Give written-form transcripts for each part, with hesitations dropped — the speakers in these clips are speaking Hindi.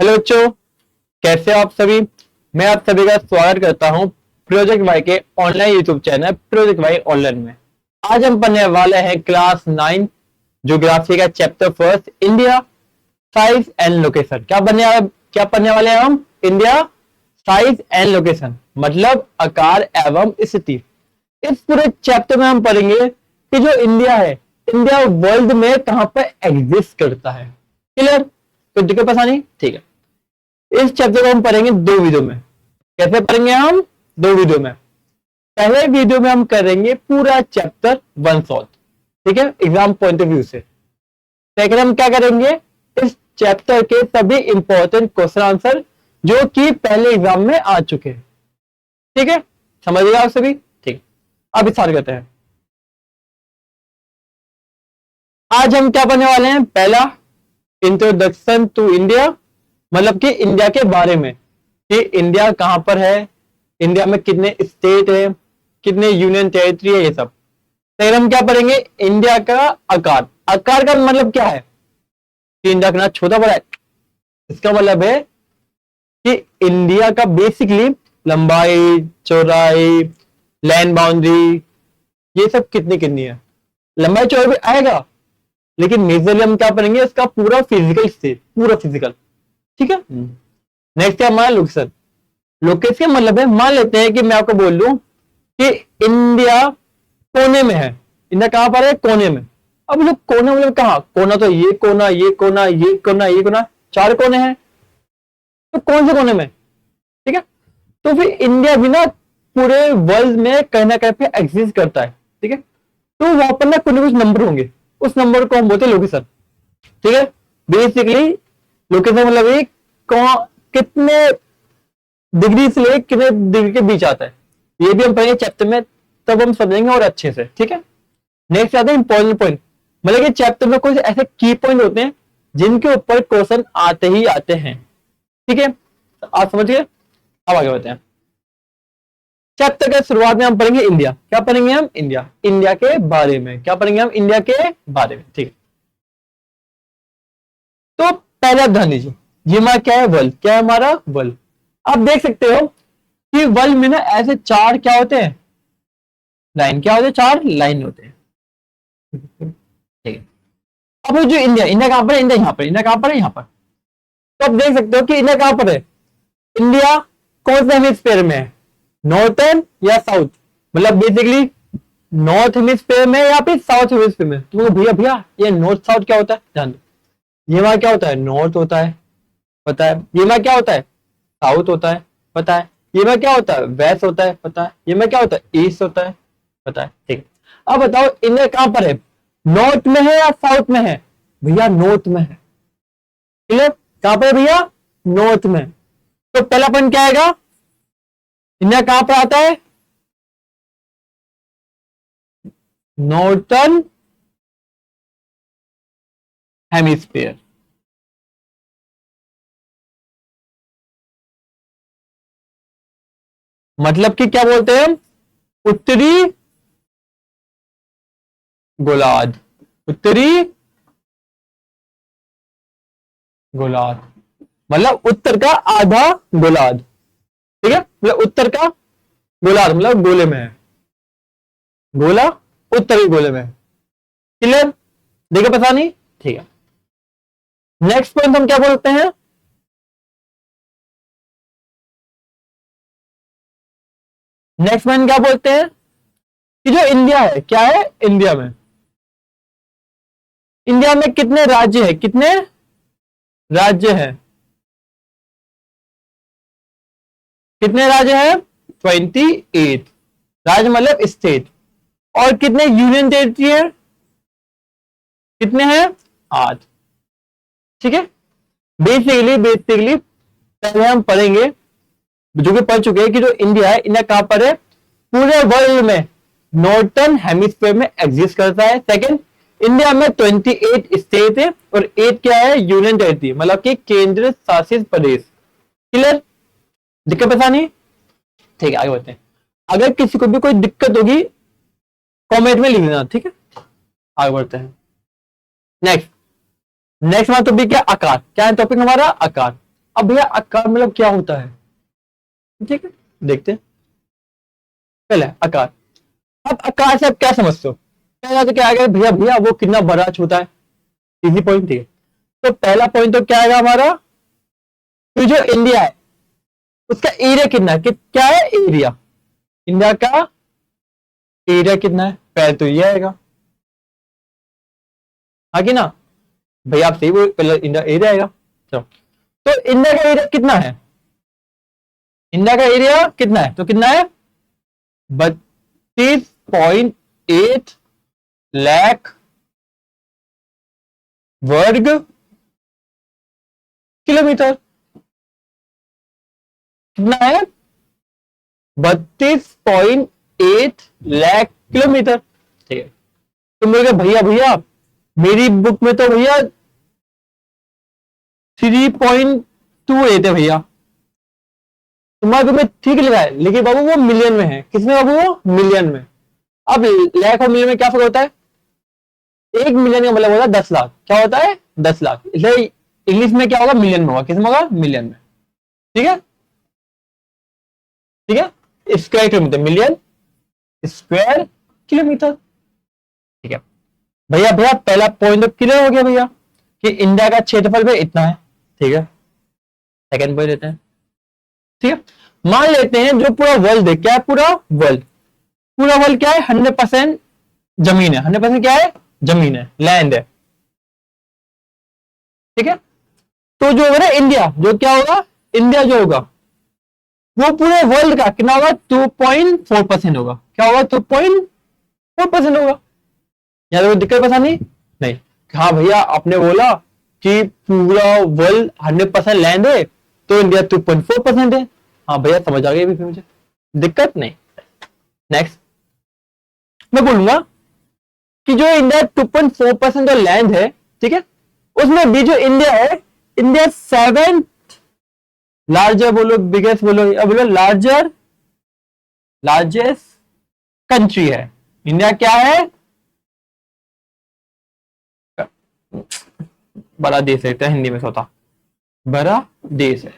हेलो बच्चों, कैसे हो आप सभी। मैं आप सभी का स्वागत करता हूं प्रोजेक्ट वाई के online YouTube channel project Y online में। आज हम पढ़ने वाले हैं क्लास 9 ज्योग्राफी का chapter first, India size and location. क्या पढ़ने वाले हैं हम? इंडिया साइज एंड लोकेशन मतलब आकार एवं स्थिति। इस पूरे चैप्टर में हम पढ़ेंगे कि जो इंडिया है, इंडिया वर्ल्ड में कहां पर एग्जिस्ट करता है। क्लियर? तो दिक्कत परेशानी? ठीक है। इस चैप्टर को हम पढ़ेंगे 2 वीडियो में। कैसे पढ़ेंगे हम? 2 वीडियो में। पहले वीडियो में हम करेंगे पूरा चैप्टर 1 शॉट, ठीक है, एग्जाम पॉइंट ऑफ व्यू से। सेकंड हम क्या करेंगे, इस चैप्टर के सभी इंपॉर्टेंट क्वेश्चन आंसर जो कि पहले एग्जाम में आ चुके हैं। ठीक है, समझिएगा आप सभी। ठीक, अब स्टार्ट करते हैं। आज हम क्या पढ़ने वाले हैं? पहला, इंट्रोडक्शन टू इंडिया, मतलब कि इंडिया के बारे में कि इंडिया कहां पर है, इंडिया में कितने स्टेट है, कितने यूनियन टेरिटरी है, ये सब। फिर हम क्या पढ़ेंगे? इंडिया का आकार। आकार का मतलब क्या है कि इंडिया कितना छोटा बड़ा है। इसका मतलब है कि इंडिया का बेसिकली लंबाई, चौड़ाई, लैंड बाउंड्री, ये सब कितनी कितनी है। लंबाई चौड़ाई भी आएगा, लेकिन मेजरली हम क्या पढ़ेंगे? इसका पूरा फिजिकल स्टेट, पूरा फिजिकल। ठीक है। नेक्स्ट है हमारा लोकेशन। लोकेशन मतलब है, मान लेते हैं कि मैं आपको बोल दूं कि इंडिया कोने में है। इंडिया कहां पर है? कोने में। अब लोग कोने मतलब कहां? कोना तो ये कोना, ये कोना, ये कोना, ये कोना, 4 कोने हैं। तो कौन से कोने में? ठीक है। तो फिर इंडिया भी ना पूरे वर्ल्ड में कहीं ना कहीं पे एग्जिस्ट करता है। ठीक है। तो वहां पर ना कुछ नंबर होंगे, उस नंबर को हम बोलते हैं लोकेशन। ठीक है। बेसिकली लोकेशन मतलब ये कितने डिग्री से लेकर कितने डिग्री के बीच आता है, ये भी हम पढ़ेंगे चैप्टर में, तब हम समझेंगे और अच्छे से। ठीक है। नेक्स्ट आता है इंपॉर्टेंट पॉइंट, मतलब कि चैप्टर में कुछ ऐसे की पॉइंट होते हैं जिनके ऊपर क्वेश्चन आते ही आते हैं। ठीक है, तो आप समझिए। अब आगे बढ़ते हैं। चैप्टर के शुरुआत में हम पढ़ेंगे इंडिया। क्या पढ़ेंगे हम? इंडिया, इंडिया के बारे में। क्या पढ़ेंगे हम? इंडिया के बारे में। ठीक है। तो पहला ध्यान दीजिए, ये हमारा क्या है? वर्ल्ड। क्या है हमारा? वर्ल्ड। आप देख सकते हो कि वर्ल्ड में ना ऐसे 4 क्या होते हैं? लाइन। क्या होते हैं? 4 लाइन होते हैं। ठीक है। अब जो इंडिया, इंडिया कहां पर है? इंडिया यहां पर। इंडिया कहां पर है? यहां पर। तो आप देख सकते हो कि इंडिया कहां पर है। इंडिया कौन से हेमिस्फीयर में है? नॉर्थर्न या साउथ? मतलब बेसिकली नॉर्थ हेमिस्फीयर में या फिर साउथ हेमिस्फीयर में। तो भैया भैया ये नॉर्थ साउथ क्या होता है? ध्यान दो। ये वहां क्या होता है? नॉर्थ होता है, पता है। ये वहां क्या होता है? साउथ होता है, पता है। ये में क्या होता है? वेस्ट होता है, पता है। ये में क्या होता है? ईस्ट होता है, पता है। ठीक। अब बताओ इंडिया कहां पर है? नॉर्थ में है या साउथ में है? भैया नॉर्थ में है। क्लियर? कहां पर है भैया? नॉर्थ में। तो पहला पॉइंट क्या आएगा? इंडिया कहां पर आता है? Northern hemisphere. मतलब कि क्या बोलते हैं हम? उत्तरी गोलार्ध। उत्तरी गोलार्ध मतलब उत्तर का आधा गोलार्ध। ठीक है, मतलब उत्तर का गोलार्ध मतलब गोले में है। गोला उत्तरी गोले में है। क्लियर? देखो पता नहीं। ठीक है। नेक्स्ट पॉइंट हम क्या बोलते हैं? नेक्स्ट पॉइंट क्या बोलते हैं कि जो इंडिया है, क्या है? इंडिया में, इंडिया में कितने राज्य है? कितने राज्य हैं? कितने राज्य हैं? 28 राज्य मतलब स्टेट। और कितने यूनियन टेरिटरी है? कितने हैं? 8। ठीक है। बेसिकली पहले हम पढ़ेंगे, जो कि पढ़ चुके हैं, कि जो इंडिया है, इंडिया कहां पर है? पूरे वर्ल्ड में नॉर्थर्न हेमिस्फीयर में एग्जिस्ट करता है। सेकंड, इंडिया में 28 स्टेट है और 8 क्या है? यूनियन टेरिटरी मतलब कि केंद्र शासित प्रदेश। क्लियर? दिक्कत परेशानी? ठीक है, आगे बढ़ते हैं। अगर किसी को भी कोई दिक्कत होगी कमेंट में लिख देना। ठीक है, आगे बढ़ते हैं। नेक्स्ट हमारा टॉपिक क्या? आकार। क्या है टॉपिक हमारा? आकार। अब भैया आकार मतलब क्या होता है, ठीक है देखते हैं। पहले आकार, अब आकार से आप क्या समझते हो, पहला तो क्या आएगा भैया, भैया वो कितना बड़ा छोटा है, इजी पॉइंट, ठीक है। तो पहला पॉइंट तो क्या आएगा हमारा, तो जो इंडिया है उसका एरिया कितना है, क्या है एरिया, इंडिया का एरिया कितना है, पहले तो ये आएगा, हाँ कि ना भैया, आप सही बोल, पहले इंडिया एरिया आएगा। चलो, तो इंडिया का एरिया कितना है, इंडिया का एरिया कितना है, तो कितना है 32.8 लाख वर्ग किलोमीटर, कितना है 32.8 लाख किलोमीटर, ठीक है। तो मेरे भैया भैया मेरी बुक में तो भैया 3.28 है भैया, तुम्हारे बुक में ठीक लिखा है, लेकिन बाबू वो मिलियन में है, किसमें बाबू, वो मिलियन में। अब लाख और मिलियन में क्या फर्क होता है, 1 मिलियन का मतलब होता है 10 लाख, क्या होता है 10 लाख, इसलिए इंग्लिश में क्या होगा, मिलियन में होगा, किसमें होगा, मिलियन में, ठीक है, ठीक है, square kilometre, million square kilometre, ठीक है। भैया भैया पहला पॉइंट तो क्लियर हो गया भैया कि इंडिया का क्षेत्रफल में इतना है, ठीक है। सेकंड पॉइंट लेते हैं, ठीक है। मान लेते हैं जो पूरा वर्ल्ड है, क्या है पूरा वर्ल्ड, पूरा वर्ल्ड क्या है 100% जमीन है, 100% क्या है, जमीन है, लैंड है, ठीक है। तो जो होगा ना इंडिया, जो क्या होगा, इंडिया जो होगा वो पूरे वर्ल्ड का कितना होगा, 2.4% होगा, क्या होगा 2.4% होगा। यहाँ कोई दिक्कत परेशानी नहीं, हाँ भैया आपने बोला कि पूरा वर्ल्ड 100% लैंड है, तो इंडिया 2.4% है, हाँ भैया समझ आ गई अभी मुझे, दिक्कत नहीं। नेक्स्ट मैं बोलूंगा कि जो इंडिया 2.4% जो लैंड है, ठीक है, उसमें भी जो इंडिया है, इंडिया 7th लार्जर बोलो, बिगेस्ट बोलो, या बोलो लार्जेस्ट कंट्री है, इंडिया क्या है, बड़ा देश है, हिंदी में सोता, बड़ा देश है,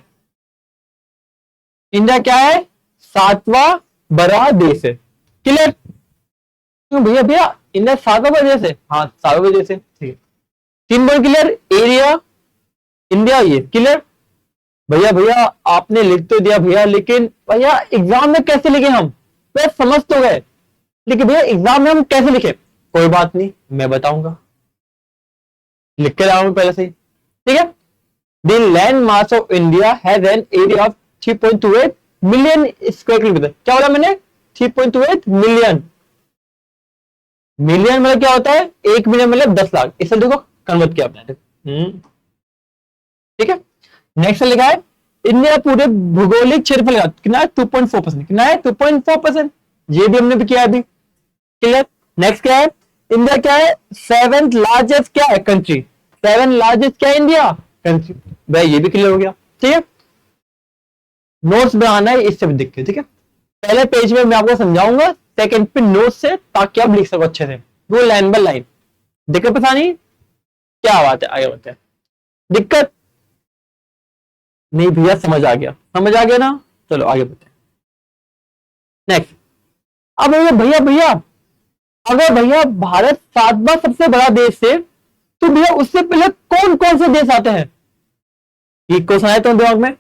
इंडिया क्या है 7वां बड़ा देश है, क्लियर, क्यों भैया, भैया इंडिया 7वां बड़ा देश है, हाँ 7वां बड़ा देश है, ठीक है। 3 पॉइंट क्लियर, एरिया इंडिया ये क्लियर। भैया भैया आपने लिख तो दिया भैया, लेकिन भैया एग्जाम में कैसे लिखे हम, भैया समझ तो गए, लेकिन भैया एग्जाम में हम कैसे लिखे, कोई बात नहीं मैं बताऊंगा, लिख के लाऊंगा पहले से ही, ठीक है। The land mass of India has an area of 3.28 million square kilometre, क्या बोला मैंने 3.28 मिलियन, मिलियन मतलब क्या होता है 1 मिलियन मतलब 10 लाख, इसे देखो कन्वर्ट किया आपने, ठीक है। नेक्स्ट लिखा है इंडिया पूरे भौगोलिक क्षेत्रफल का कितना है 2.4%, कितना है 2.4%, ये भी हमने भी किया अभी, क्लियर। नेक्स्ट क्या है, इंडिया क्या है 7th लार्जेस्ट क्या है कंट्री, 7th लार्जेस्ट क्या है इंडिया कंट्री, भाई ये भी क्लियर हो गया, ठीक है। नोट्स बनाना है इससे भी दिख के, ठीक है, पहले पेज में मैं आपको समझाऊंगा, सेकंड पे नोट्स से, ताकि आप लिख सको अच्छे से, वो लाइन बाय लाइन, दिक्कत परेशानी क्या बात है, आगे बढ़ते हैं। दिक्कत नहीं भैया, समझ आ गया, समझ आ गया ना, चलो आगे बढ़ते हैं। नेक्स्ट, अब भैया भैया अगर भैया भारत 7वां सबसे बड़ा देश है, तो भैया उससे पहले कौन कौन से देश आते हैं, ये क्वेश्चन आया तो दिमाग में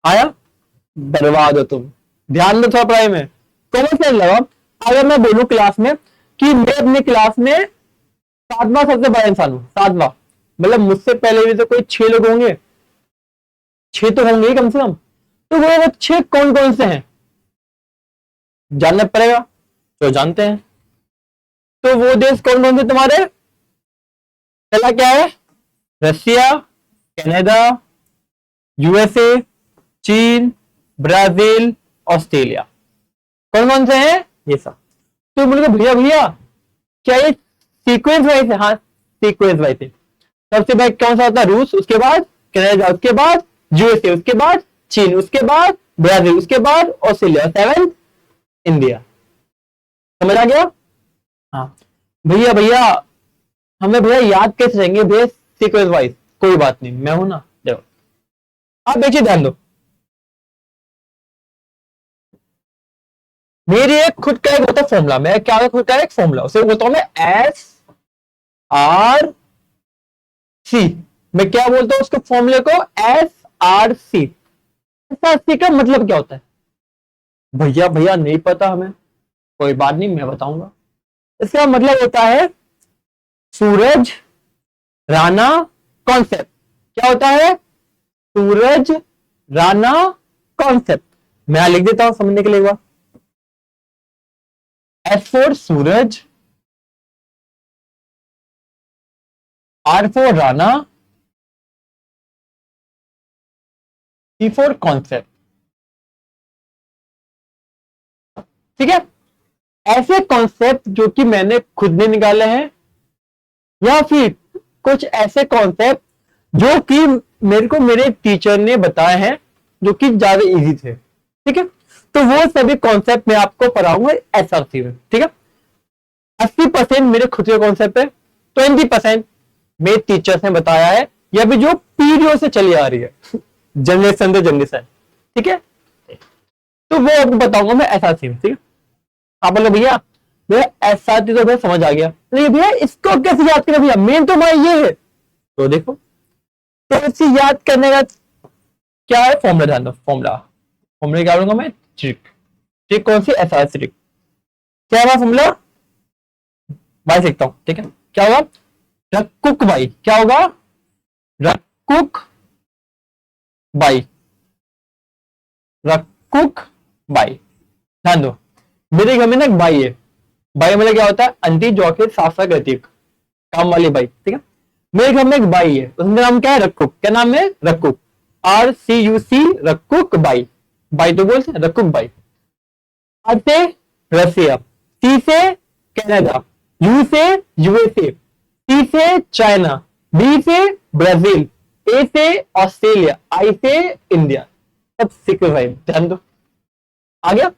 आया, बर्बाद हो तुम, ध्यान दो थोड़ा पढ़ाई में, कॉमन सेंस लगाओ। अगर मैं बोलूं क्लास में कि मैं अपने क्लास में 7वां सबसे बड़ा इंसान हूं, 7वां मतलब मुझसे पहले भी तो कोई 6 लोग होंगे, 6 तो होंगे ही कम से कम, तो वो 6 कौन कौन से हैं जानना पड़ेगा, तो जानते हैं, तो वो देश कौन कौन से तुम्हारे, पहला क्या है रशिया, कनाडा, यूएसए, चीन, ब्राजील, ऑस्ट्रेलिया, कौन कौन से हैं ये सब। तो बोले भैया भैया क्या ये सीक्वेंस वाइज है, हाँ सीक्वेंस वाइज है, सबसे पहले कौन सा होता है रूस, उसके बाद कनाडा, उसके बाद यूएसए, उसके बाद चीन, उसके बाद ब्राजील, उसके बाद ऑस्ट्रेलिया, 7th इंडिया, समझ आ गया। हाँ भैया भैया हमें भैया याद कैसे रहेंगे भैया सीक्वेंस वाइज, कोई बात नहीं मैं हूं ना, देखो आप एक चीज ध्यान दो, मेरी एक खुद का एक होता है फॉर्मूला, मैं क्या है खुद का एक फॉर्मूला, उसे बोलता हूं मैं एस आर सी। मैं क्या बोलता हूं उसके फॉर्मूले को, S R C. S R C का मतलब क्या होता है? भैया भैया नहीं पता हमें, कोई बात नहीं मैं बताऊंगा। इसका मतलब होता है सूरज राणा कॉन्सेप्ट। क्या होता है? सूरज राणा कॉन्सेप्ट। मैं यहां लिख देता हूं समझने के लिए एक बार। S for Suraj, R for Rana, C for concept. ठीक है, ऐसे कॉन्सेप्ट जो कि मैंने खुद ने निकाले हैं, या फिर कुछ ऐसे कॉन्सेप्ट जो कि मेरे को मेरे टीचर ने बताए हैं, जो कि ज्यादा इजी थे। ठीक है, तो वो सभी कॉन्सेप्ट मैं आपको पढ़ाऊंगा एसआरसी में। ठीक है, 80% मेरे खुद के कॉन्सेप्ट है, 20% मेरे टीचर्स ने बताया है, या फिर जो पीढ़ियों से चली आ रही है, जनरेशन से जनरेशन। ठीक है, तो वो आपको बताऊंगा मैं एसआरसी में। ठीक है, आप बोले भैया भैया एसआरसी तो भैया समझ आ गया, नहीं भैया इसको कैसे याद करें भैया, मेन तो हमारा ये है। तो देखो, तो इसे याद करने का क्या है फॉर्मूला, ध्यान दो फॉर्मूला। फॉर्मूला क्या करूंगा मैं? ट्रिक। ट्रिक कौन सी? SRC trick. क्या है फॉर्मूला? बाई सीखता हूं। ठीक है, क्या होगा? रकुक बाई। क्या होगा? रकुक बाई। रकुक बाई। ध्यान दो, मेरे घर में ना एक बाई है। बाई मतलब क्या होता है? अंटी जो के साफ साफ रहती है, काम वाली बाई। ठीक है, मेरे घर में एक बाई है, उसका नाम क्या है? रकुक। क्या नाम है? रकुक। RCUC, रकुक बाई। बाई तो बोलते हैं, रकुक बाई। आर से रसिया, सी से कनाडा, यू से यूएसए, सी से चाइना, बी से ब्राजील, ए से ऑस्ट्रेलिया, आई से इंडिया। सब सीख भाई, ध्यान दो। आ गया?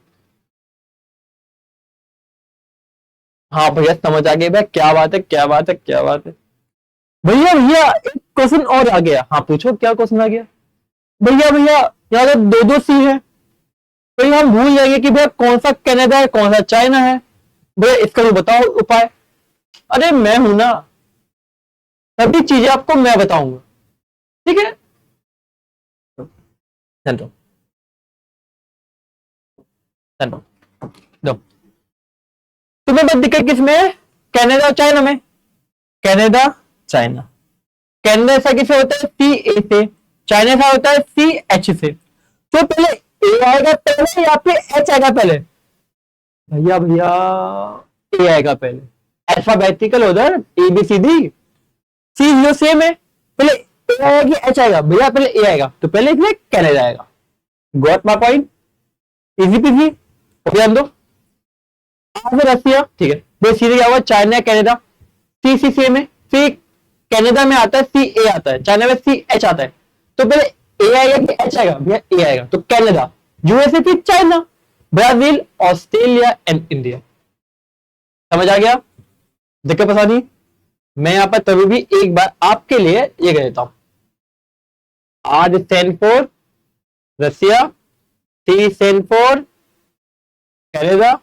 हाँ भैया समझ आ गया भैया, क्या बात है क्या बात है क्या बात है। भैया भैया एक क्वेश्चन और आ गया। हाँ पूछो, क्या क्वेश्चन आ गया? भैया भैया यहाँ तो दो दो सी है, तो हम भूल जाएंगे कि भैया कौन सा कनाडा है कौन सा चाइना है। भैया इसका भी बताओ उपाय। अरे मैं हूं ना, सभी चीजें आपको मैं बताऊंगा। ठीक है, चलो चलो दो। तुम्हें बस दिक्कत किस में है? कनाडा और चाइना में। Canada China. कनाडा ऐसा किसे होता है? CA से। चाइना ऐसा होता है CH से। तो पहले ए आएगा पहले या फिर एच आएगा पहले? भैया भैया ए आएगा पहले। अल्फाबेटिकल उधर ABCD, सी जो सेम है। पहले ए आएगा कि एच आएगा? भैया पहले ए आएगा, तो पहले इसमें कनाडा आएगा। Got my point? Easy PG. ध्यान दो, आर से रसिया। ठीक है, फिर सीधे क्या हुआ? चाइना कनाडा, सी सेम है। फिर कनाडा में आता है CA आता है, चाइना में CH आता है। तो पहले ए आएगा कि एच आएगा? भैया ए आएगा, तो कनाडा। यूएसए फिर China, Brazil, Australia and India. समझ आ गया? दिक्कत परेशानी? मैं यहां पर तभी भी एक बार आपके लिए ये कह देता हूं। R stand for Russia, C stand for Canada,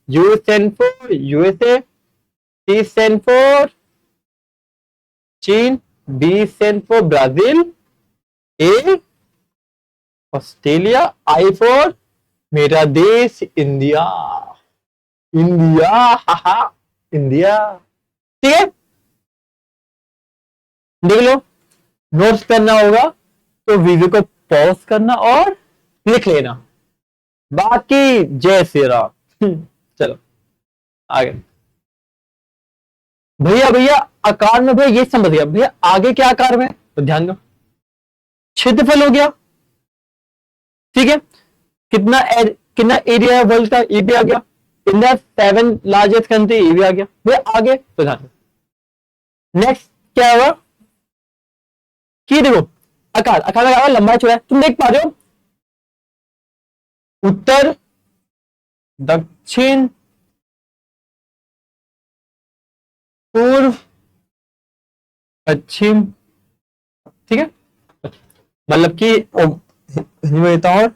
U stand for USA, C stand for चीन, B stand for Brazil, A Australia, I for मेरा देश इंडिया। इंडिया, हाहा, इंडिया। ठीक है, देख लो। नोट्स करना होगा तो वीडियो को पॉज करना और लिख लेना। बाकी जय श्री राम। चलो आगे। भैया भैया आकार में भैया ये समझ गया, भैया आगे क्या आकार में? तो ध्यान दो, क्षेत्रफल हो गया। ठीक है, कितना एरिया है वर्ल्ड का, ये भी आ गया। इंडिया 7 लार्जेस्ट कंट्री, ये भी आ गया भैया। आगे तो ध्यान दो, नेक्स्ट क्या होगा कि देखो, आकार आकार लगा लंबाई चौड़ाई तुम देख पा रहे हो। उत्तर, दक्षिण, पूर्व, पश्चिम। ठीक है, मतलब कि हिंदी में देता हूं,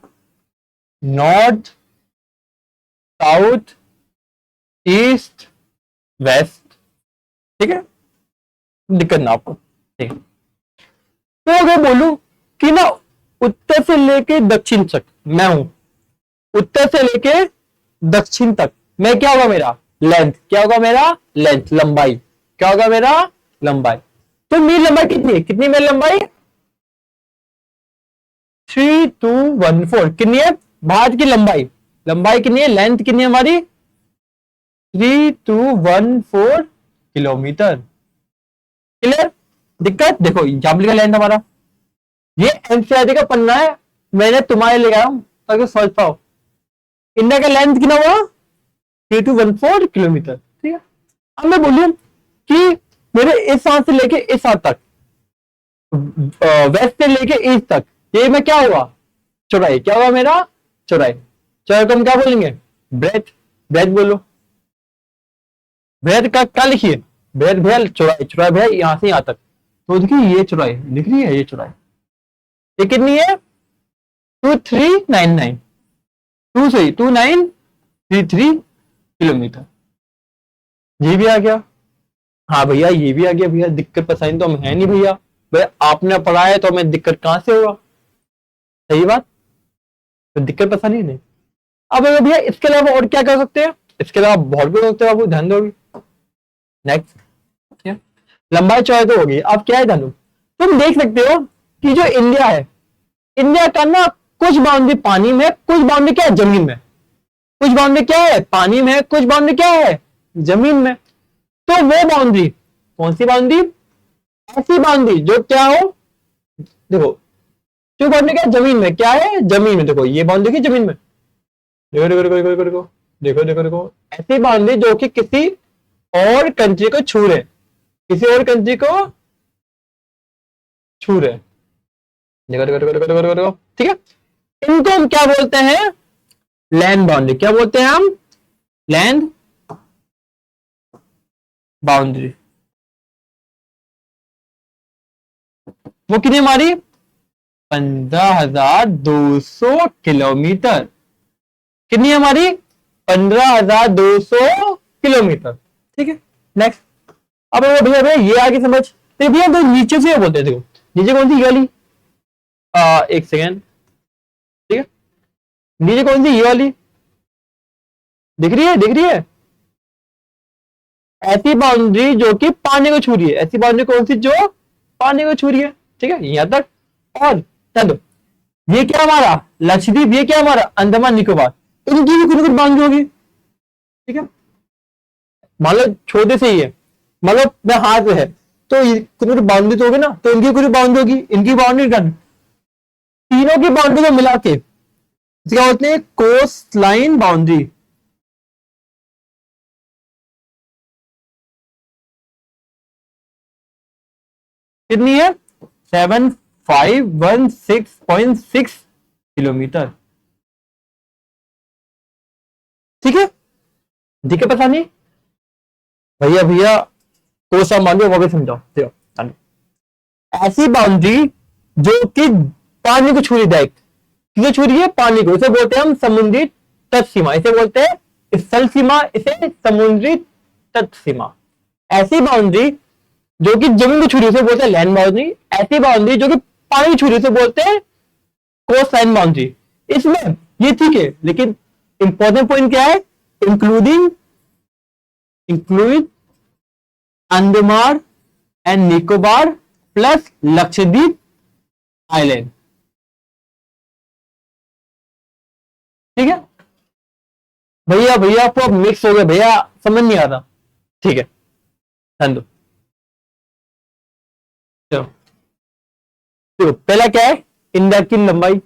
नॉर्थ, साउथ, ईस्ट, वेस्ट। ठीक है, दिक्कत ना आपको। ठीक है, तो अगर बोलूं कि ना उत्तर से लेके दक्षिण तक मैं हूं, उत्तर से लेके दक्षिण तक मैं, क्या होगा मेरा लेंथ, क्या होगा मेरा लेंथ, लंबाई, क्या होगा मेरा लंबाई। तो मेरी लंबाई कितनी है, कितनी मेरी लंबाई, 3214। कितनी है भारत की लंबाई, लंबाई कितनी है, लेंथ कितनी है हमारी, 3214 किलोमीटर। क्लियर, दिक्कत देखो यहां लिखा लेंथ हमारा, ये एनसीईआरटी का पन्ना है, मैंने तुम्हारे ले आया हूं ताकि समझ पाओ। इंडिया का लेंथ कितना हुआ, 3214 किलोमीटर। ठीक है, अब मैं बोलूं कि मेरे इस सांस से लेके इस सांस तक, वेस्ट से लेके ईस्ट तक, ये मैं क्या हुआ, चौड़ाई, क्या हुआ मेरा चौड़ाई। चौड़ाई को हम क्या बोलेंगे, ब्रेथ, ब्रेथ बोलो, ब्रेथ का क्या लिखिए, ब्रेथ भैया चौड़ाई, चौड़ाई भैया यहां से यहां तक, तो देखिए ये चौड़ाई लिख रही है, ये चौड़ाई ये कितनी है, 2399, टू सही 2933 किलोमीटर। ये भी आ गया, हाँ भैया ये भी आ गया भैया, दिक्कत परेशानी तो हम है नहीं भैया, भैया आपने पढ़ा है तो हमें दिक्कत कहां से होगा, सही बात, तो दिक्कत परेशानी नहीं। अब अगर भैया इसके अलावा और क्या कर सकते हैं, इसके अलावा बहुत भी कर सकते हैं बाबू, ध्यान दो। नेक्स्ट, लंबाई चौड़ाई तो होगी, अब क्या है ध्यान दो, तुम देख सकते हो कि जो इंडिया है, इंडिया का ना कुछ बाउंड्री पानी में, कुछ बाउंड्री क्या है जमीन में, कुछ बाउंड्री क्या है पानी में, कुछ बाउंड्री क्या है जमीन में। तो वो बाउंड्री कौन सी बाउंड्री, ऐसी बाउंड्री जो क्या हो, देखो जो बाउंड्री क्या जमीन में, क्या है जमीन में, देखो ये बाउंड्री की जमीन में, देखो देखो देखो देखो देखो देखो देखो देखो, ऐसी बाउंड्री जो कि किसी और कंट्री को छू रहे, किसी और कंट्री को छू रहे, देखो देखो देखो देखो देखो देखो, ठीक है, इनको हम क्या बोलते हैं, लैंड बाउंड्री, क्या बोलते हैं हम, लैंड बाउंड्री। वो कितनी हमारी 15,200 किलोमीटर, कितनी है हमारी 15,200 किलोमीटर। ठीक है, नेक्स्ट, अब भैया भैया ये आगे समझ, तो भैया तो नीचे से बोलते हैं, देखो नीचे कौन सी ये वाली, एक सेकेंड, ठीक है, नीचे कौन सी ये वाली, दिख रही है, दिख रही है, ऐसी बाउंड्री जो कि पानी को छू रही है, ऐसी बाउंड्री कौन सी जो पानी को छू रही है। ठीक है, यहां तक, और चलो ये क्या हमारा लक्षद्वीप, ये क्या हमारा अंडमान निकोबार, इनकी भी कुछ कुछ बाउंड्री होगी। ठीक है, मान लो छोटे से ही है, मान लो मैं हाथ में है, तो कुछ बाउंड्री तो होगी ना, तो इनकी कुछ बाउंड्री होगी, इनकी बाउंड्री कर, तीनों की बाउंड्री को मिला के क्या बोलते हैं, कोस्ट लाइन बाउंड्री। कितनी है, 7516.6 किलोमीटर। ठीक है, दिखे पता नहीं भैया भैया, कोसा बाउंड्री वो भी समझाओ, देखो ऐसी बाउंड्री जो कि पानी को छू रही, डायरेक्ट किसे छू रही है, पानी को, इसे बोलते हैं हम समुद्री तट सीमा, इसे बोलते हैं स्थल सीमा, इसे समुद्री तट सीमा। ऐसी बाउंड्री जो कि जमीन को छू रही है उसे बोलते हैं लैंड बाउंड्री, ऐसी बाउंड्री जो कि पानी छू रही है उसे बोलते हैं कोस्ट लाइन बाउंड्री। इसमें ये ठीक है, लेकिन इंपॉर्टेंट पॉइंट क्या है, including, include Andaman and Nicobar plus Lakshadweep island. ठीक है भैया, भैया आपको मिक्स हो गया भैया, समझ नहीं आता। ठीक है, ध्यान दो, चलो तो पहला क्या है, इंडिया की लंबाई,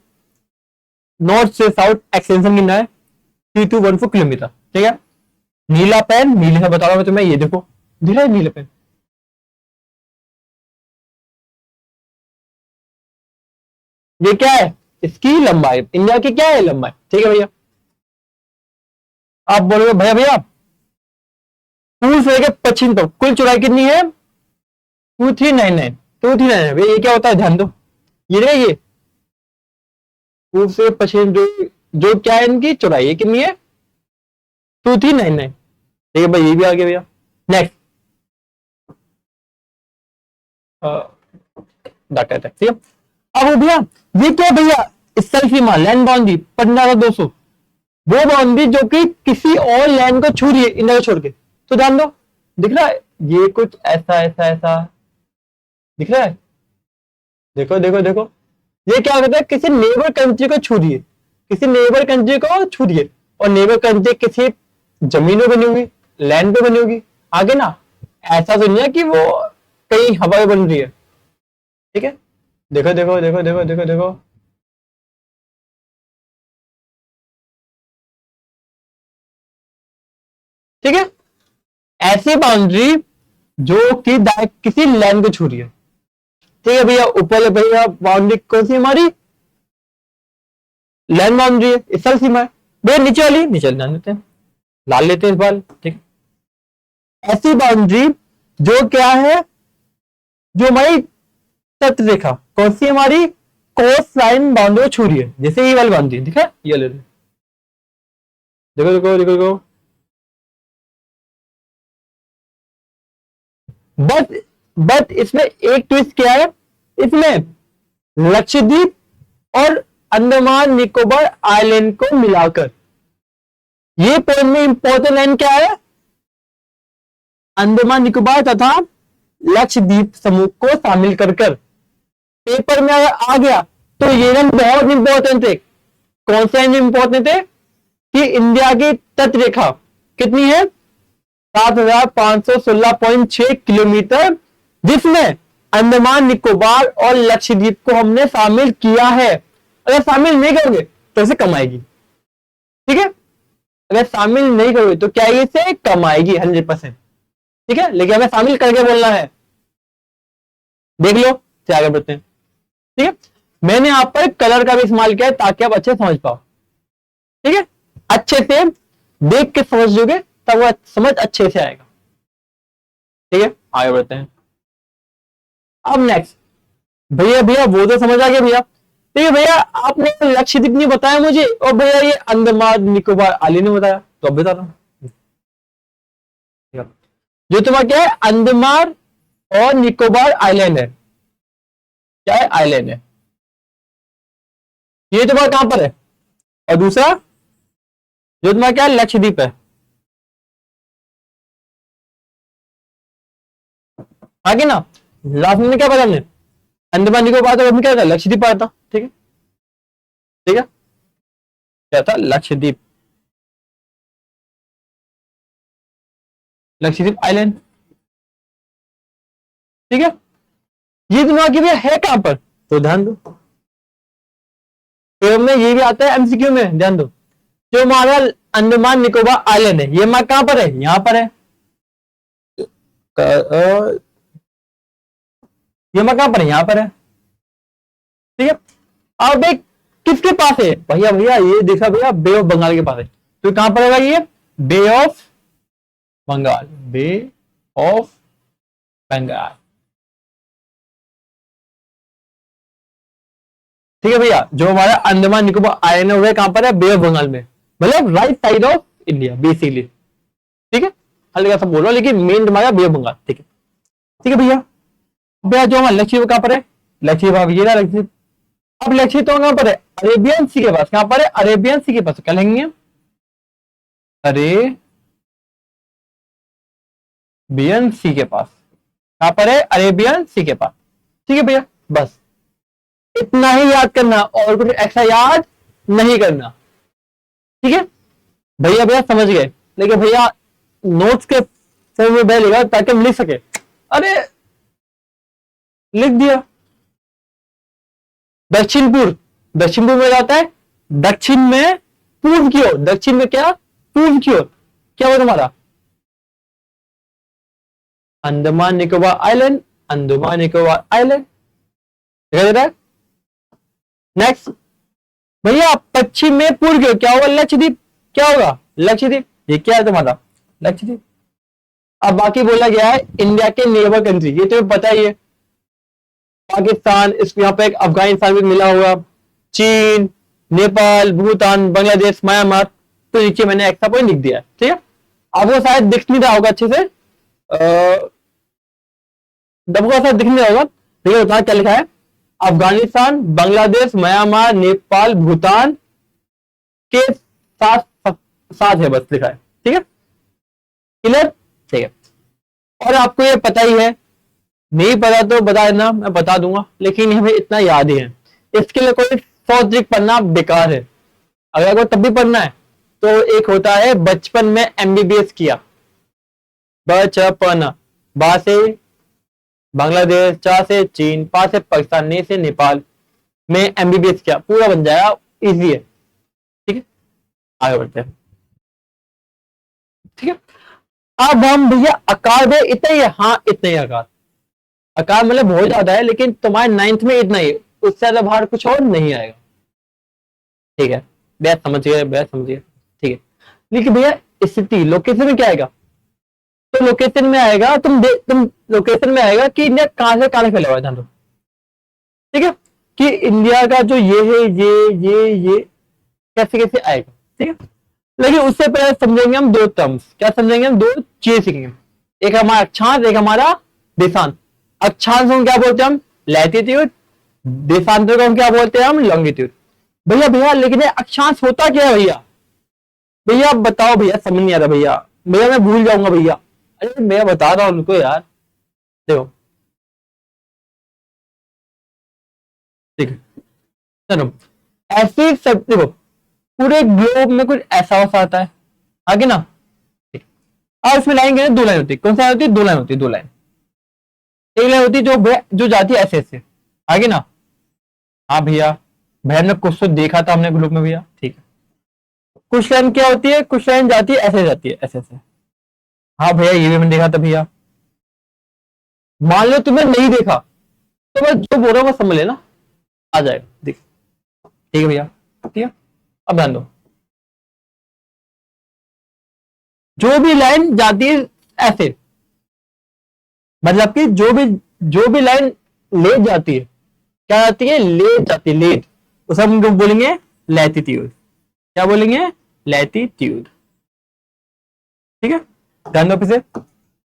नॉर्थ से साउथ एक्सटेंशन कितना है, 3214 किलोमीटर। ठीक है, नीला पेन, नीले से बता रहा हूं मैं तुम्हें, ये देखो दिख रहा है नीला पेन, ये क्या है, इसकी लंबाई, इंडिया की क्या है लंबाई। ठीक है भैया, आप बोलोगे भैया भैया पूर्व से लेकर पश्चिम तक कुल चौड़ाई कितनी है, 2399, 2399 भैया, ये क्या होता है ध्यान दो, ये देखिए पूर्व से पश्चिम जो जो क्या है इनकी चौड़ाई है कितनी है 2399। ठीक है भाई ये भी आ गया भैया। नेक्स्ट डाटा है ठीक है। अब भैया ये क्या भैया स्थल सीमा लैंड बाउंड्री 15,200 वो बाउंड्री जो कि किसी और लैंड को छू रही है इंडिया को छोड़ के। तो ध्यान दो दिख रहा है ये कुछ ऐसा ऐसा ऐसा दिख रहा है। देखो देखो देखो ये क्या कहता है किसी नेबर कंट्री को छू रही है किसी नेबर कंट्री को छू रही है और नेबर कंट्री किसी जमीन में बनी होगी लैंड पे बनी होगी आगे ना ऐसा तो नहीं है कि वो कहीं हवा में बन रही है। ठीक है देखो देखो देखो देखो देखो देखो ठीक है ऐसी बाउंड्री जो कि किसी लैंड को छू रही है। ठीक है भैया ऊपर भैया बाउंड्री कौन सी हमारी लैंड बाउंड्री है इस साल सीमा है भैया नीचे वाली ध्यान देते हैं लाल लेते हैं इस बार। ठीक है ऐसी बाउंड्री जो क्या है जो हमारी तट रेखा कौन सी हमारी कोस्ट लाइन बाउंड्री को छू रही है जैसे ये वाली बाउंड्री ठीक है ये ले देखो देखो देखो देखो बट इसमें एक ट्विस्ट क्या है इसमें लक्षद्वीप और अंडमान निकोबार आइलैंड को मिलाकर ये पॉइंट में इंपॉर्टेंट लाइन क्या है अंडमान निकोबार तथा लक्षद्वीप समूह को शामिल कर पेपर में अगर आ गया तो ये लाइन बहुत इंपॉर्टेंट है। कौन सा लाइन इंपॉर्टेंट है कि इंडिया की तट रेखा कितनी है 7,516.6 किलोमीटर जिसमें अंडमान निकोबार और लक्षद्वीप को हमने शामिल किया है। अगर शामिल नहीं करोगे तो इसे कम आएगी। ठीक है अगर शामिल नहीं करोगे तो क्या इसे कम आएगी 100%। ठीक है लेकिन हमें शामिल करके बोलना है। देख लो से आगे बढ़ते हैं। ठीक है मैंने यहां पर कलर का भी इस्तेमाल किया है ताकि आप अच्छे समझ पाओ। ठीक है अच्छे से देख के समझ लोगे तब वो समझ अच्छे से आएगा। ठीक है आगे बढ़ते हैं। अब नेक्स्ट भैया भैया वो तो समझ आ गया भैया। ठीक है भैया आपने लक्षद्वीप नहीं बताया मुझे और भैया ये अंडमान निकोबार आइलैंड ने बताया तो अब बता रहा हूं जो तुम्हारा क्या है अंडमान और निकोबार आइलैंड है क्या है आइलैंड है ये तुम्हारा कहां पर है और दूसरा जो तुम्हारा क्या है लक्षद्वीप है। आगे ना लास्ट में क्या पता हमने अंडमान निकोबार तो क्या था लक्षद्वीप आया था। ठीक है क्या था लक्षद्वीप आइलैंड। ठीक है ये दोनों की भी है कहां पर तो ध्यान दो तो में ये भी आता है एमसीक्यू में ध्यान दो जो हमारा अंडमान निकोबार आइलैंड है ये हमारा कहां पर है यहां पर है ये हमारा कहां पर है यहां पर है। ठीक है अब एक किसके पास है भैया भैया ये देखा भैया बे ऑफ बंगाल के पास है तो कहां पर है ये bay of Bengal bay of Bengal. ठीक है भैया जो हमारा अंडमान निकोबार आइलैंड है कहां पर है बे ऑफ बंगाल में मतलब right side of India basically. ठीक है हल्का सा बोल रहा हूं लेकिन मेन हमारा बे ऑफ बंगाल। ठीक है भैया भैया जो हमारा लक्षद्वीप कहां पर है लक्षद्वीप ये ना लक्षद्वीप अब लक्षद्वीप तो कहां पर है अरेबियन सी के पास। कहां पर है अरेबियन सी के पास क्या लेंगे अरेबियन सी के पास कहां पर है अरेबियन सी के पास। ठीक है भैया बस इतना ही याद करना और कुछ एक्स्ट्रा याद नहीं करना। ठीक है भैया भैया समझ गए लेकिन भैया नोट्स के फॉर्म में भैया लिखा ताकि हम लिख सके। अरे लिख दिया दक्षिण पूर्व में जाता है दक्षिण में पूर्व की ओर दक्षिण में क्या पूर्व की ओर क्या हुआ तुम्हारा अंडमान निकोबार आइलैंड दिखाई दे रहा है। नेक्स्ट भैया पश्चिम में पूर्व की ओर क्या होगा लक्षद्वीप क्या होगा लक्षद्वीप ये क्या है तुम्हारा लक्षद्वीप। अब बाकी बोला गया है इंडिया के नेबर कंट्री ये तुम्हें पता ही है पाकिस्तान इस यहाँ पे एक अफगानिस्तान भी मिला हुआ चीन नेपाल, भूटान, बांग्लादेश, म्यांमार, तो नीचे मैंने एक्स्ट्रा पॉइंट लिख दिया है। ठीक है, आपको शायद दिख नहीं रहा होगा अच्छे से, आपको शायद दिख नहीं रहा होगा। ठीक है, बताओ क्या लिखा है। अफगानिस्तान, बांग्लादेश, म्यांमार, नेपाल, भूटान के साथ साथ है, बस लिखा है। ठीक है, क्लियर। ठीक है, और आपको ये पता ही है, नहीं पता तो बता देना, मैं बता दूंगा, लेकिन हमें इतना याद ही है। इसके लिए कोई 100 ट्रिक पढ़ना बेकार है। अगर आपको तब भी पढ़ना है तो एक होता है बचपन में एमबीबीएस किया, बचपन, बा से बांग्लादेश, चा से चीन, पा से पाकिस्तान, ने से नेपाल में एमबीबीएस किया, पूरा बन जाएगा, इजी है। ठीक है, आगे बढ़ते हैं। ठीक है, अब हम भैया आकार दे इतना ही है, हाँ इतना ही आकार, आकार मतलब बहुत ज्यादा है, लेकिन तुम्हारे 9th में इतना ही, उससे ज्यादा बाहर कुछ और नहीं आएगा। ठीक है, बेहद समझ गए, बेहद समझिए। ठीक है, लेकिन भैया स्थिति लोकेशन में क्या आएगा, तो लोकेशन में आएगा, तुम लोकेशन में आएगा कि इंडिया कहां से कहां फैला हुआ है, ध्यान दो। ठीक है, कि इंडिया का जो ये है, ये कैसे कैसे आएगा। ठीक है, लेकिन उससे पहले समझेंगे हम दो टर्म्स। क्या समझेंगे हम, दो चीजें सीखेंगे। एक हमारा अक्षांश, एक हमारा देशांत। अक्षांश को क्या बोलते हैं हम, लैटिट्यूड। देशांतर को हम क्या बोलते हैं हम, लॉन्गिट्यूड। भैया भैया लेकिन ये अक्षांश होता क्या है भैया, भैया बताओ भैया, समझ नहीं आ रहा भैया, भैया मैं भूल जाऊंगा भैया। अरे मैं बता रहा हूं उनको यार, देखो। ठीक है, चलो ऐसे सब देखो, पूरे ग्लोब में कुछ ऐसा वैसा आता है, आगे ना। ठीक, और उसमें लाइन दो लाइन होती है, कौन सी लाइन होती है, दो लाइन होती है, दो लाइन। एक लाइन होती है जो जाती है ऐसे ऐसे, आगे ना। हाँ भैया, भैया ने कुछ तो देखा था हमने ग्रुप में भैया। ठीक है, कुछ लाइन क्या होती है, कुछ लाइन जाती है ऐसे, जाती है ऐसे ऐसे। हाँ भैया, ये भी मैंने देखा था भैया। मान लो तुमने नहीं देखा तो मैं जो बोल रहा हूँ समझ लेना, आ जाएगा देख। ठीक है भैया, ठीक है, अब ध्यान दो। जो भी लाइन जाती है ऐसे, मतलब कि जो भी लाइन ले जाती है, क्या जाती है, ले जाती है, लेट, उसे हम बोलेंगे लैटिट्यूड। क्या बोलेंगे, लैटिट्यूड। ठीक है, ध्यान दो फिर से।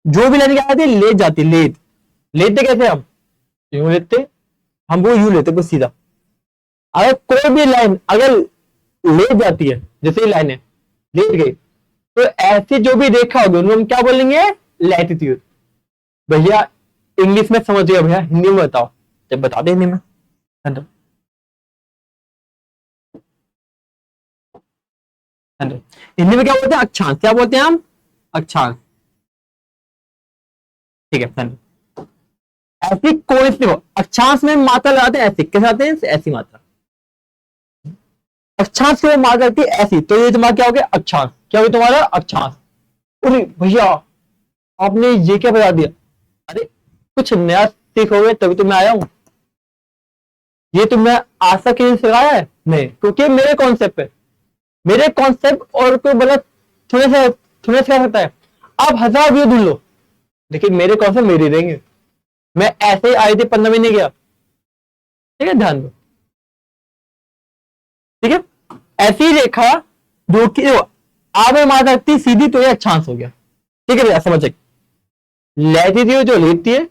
जो भी लाइन क्या जाती है, ले जाती है, लेट। लेते कैसे हम, यूं लेते, हम वो यूं लेते, बस सीधा। अगर कोई भी लाइन अगर ले जाती है, जैसे लाइन है लेट गई, तो ऐसी जो भी रेखा होगी उनको हम क्या बोलेंगे, लैटिट्यूड। भैया इंग्लिश में समझ गया भैया, हिंदी में बताओ, जब बता दे हिंदी में। हेलो हेलो, हिंदी में क्या बोलते हैं, अक्षांश। क्या बोलते हैं हम, अक्षांश। ठीक है, हेलो। ऐसी कोई देखो, अक्षांश में मात्रा लगाते हैं ऐसी, कैसे आते हैं, ऐसी मात्रा। अक्षांश की मात्रा लगती है ऐसी, तो ये तुम्हारा क्या हो गया, अक्षांश। क्या हो गया तुम्हारा, अक्षांश। अरे भैया आपने ये क्या बता दिया, अरे कुछ नया सीखोगे तभी तो मैं आया हूं। ये तुमने आशा के लिए सिखाया है नहीं, क्योंकि मेरे कॉन्सेप्ट पे, मेरे कॉन्सेप्ट और कोई बड़ा थोड़े सिखा सकता है। आप 1000 व्यू ढूंढ लो, लेकिन मेरे कॉन्सेप्ट मेरे रहेंगे। मैं ऐसे ही आई थी 15 महीने गया। ठीक है, ध्यान दो। ठीक है, ऐसी रेखा जो कि आगे मार सकती सीधी, तो ये अक्षांश हो गया। ठीक है भैया, समझ लैटिट्यूड जो लेती है,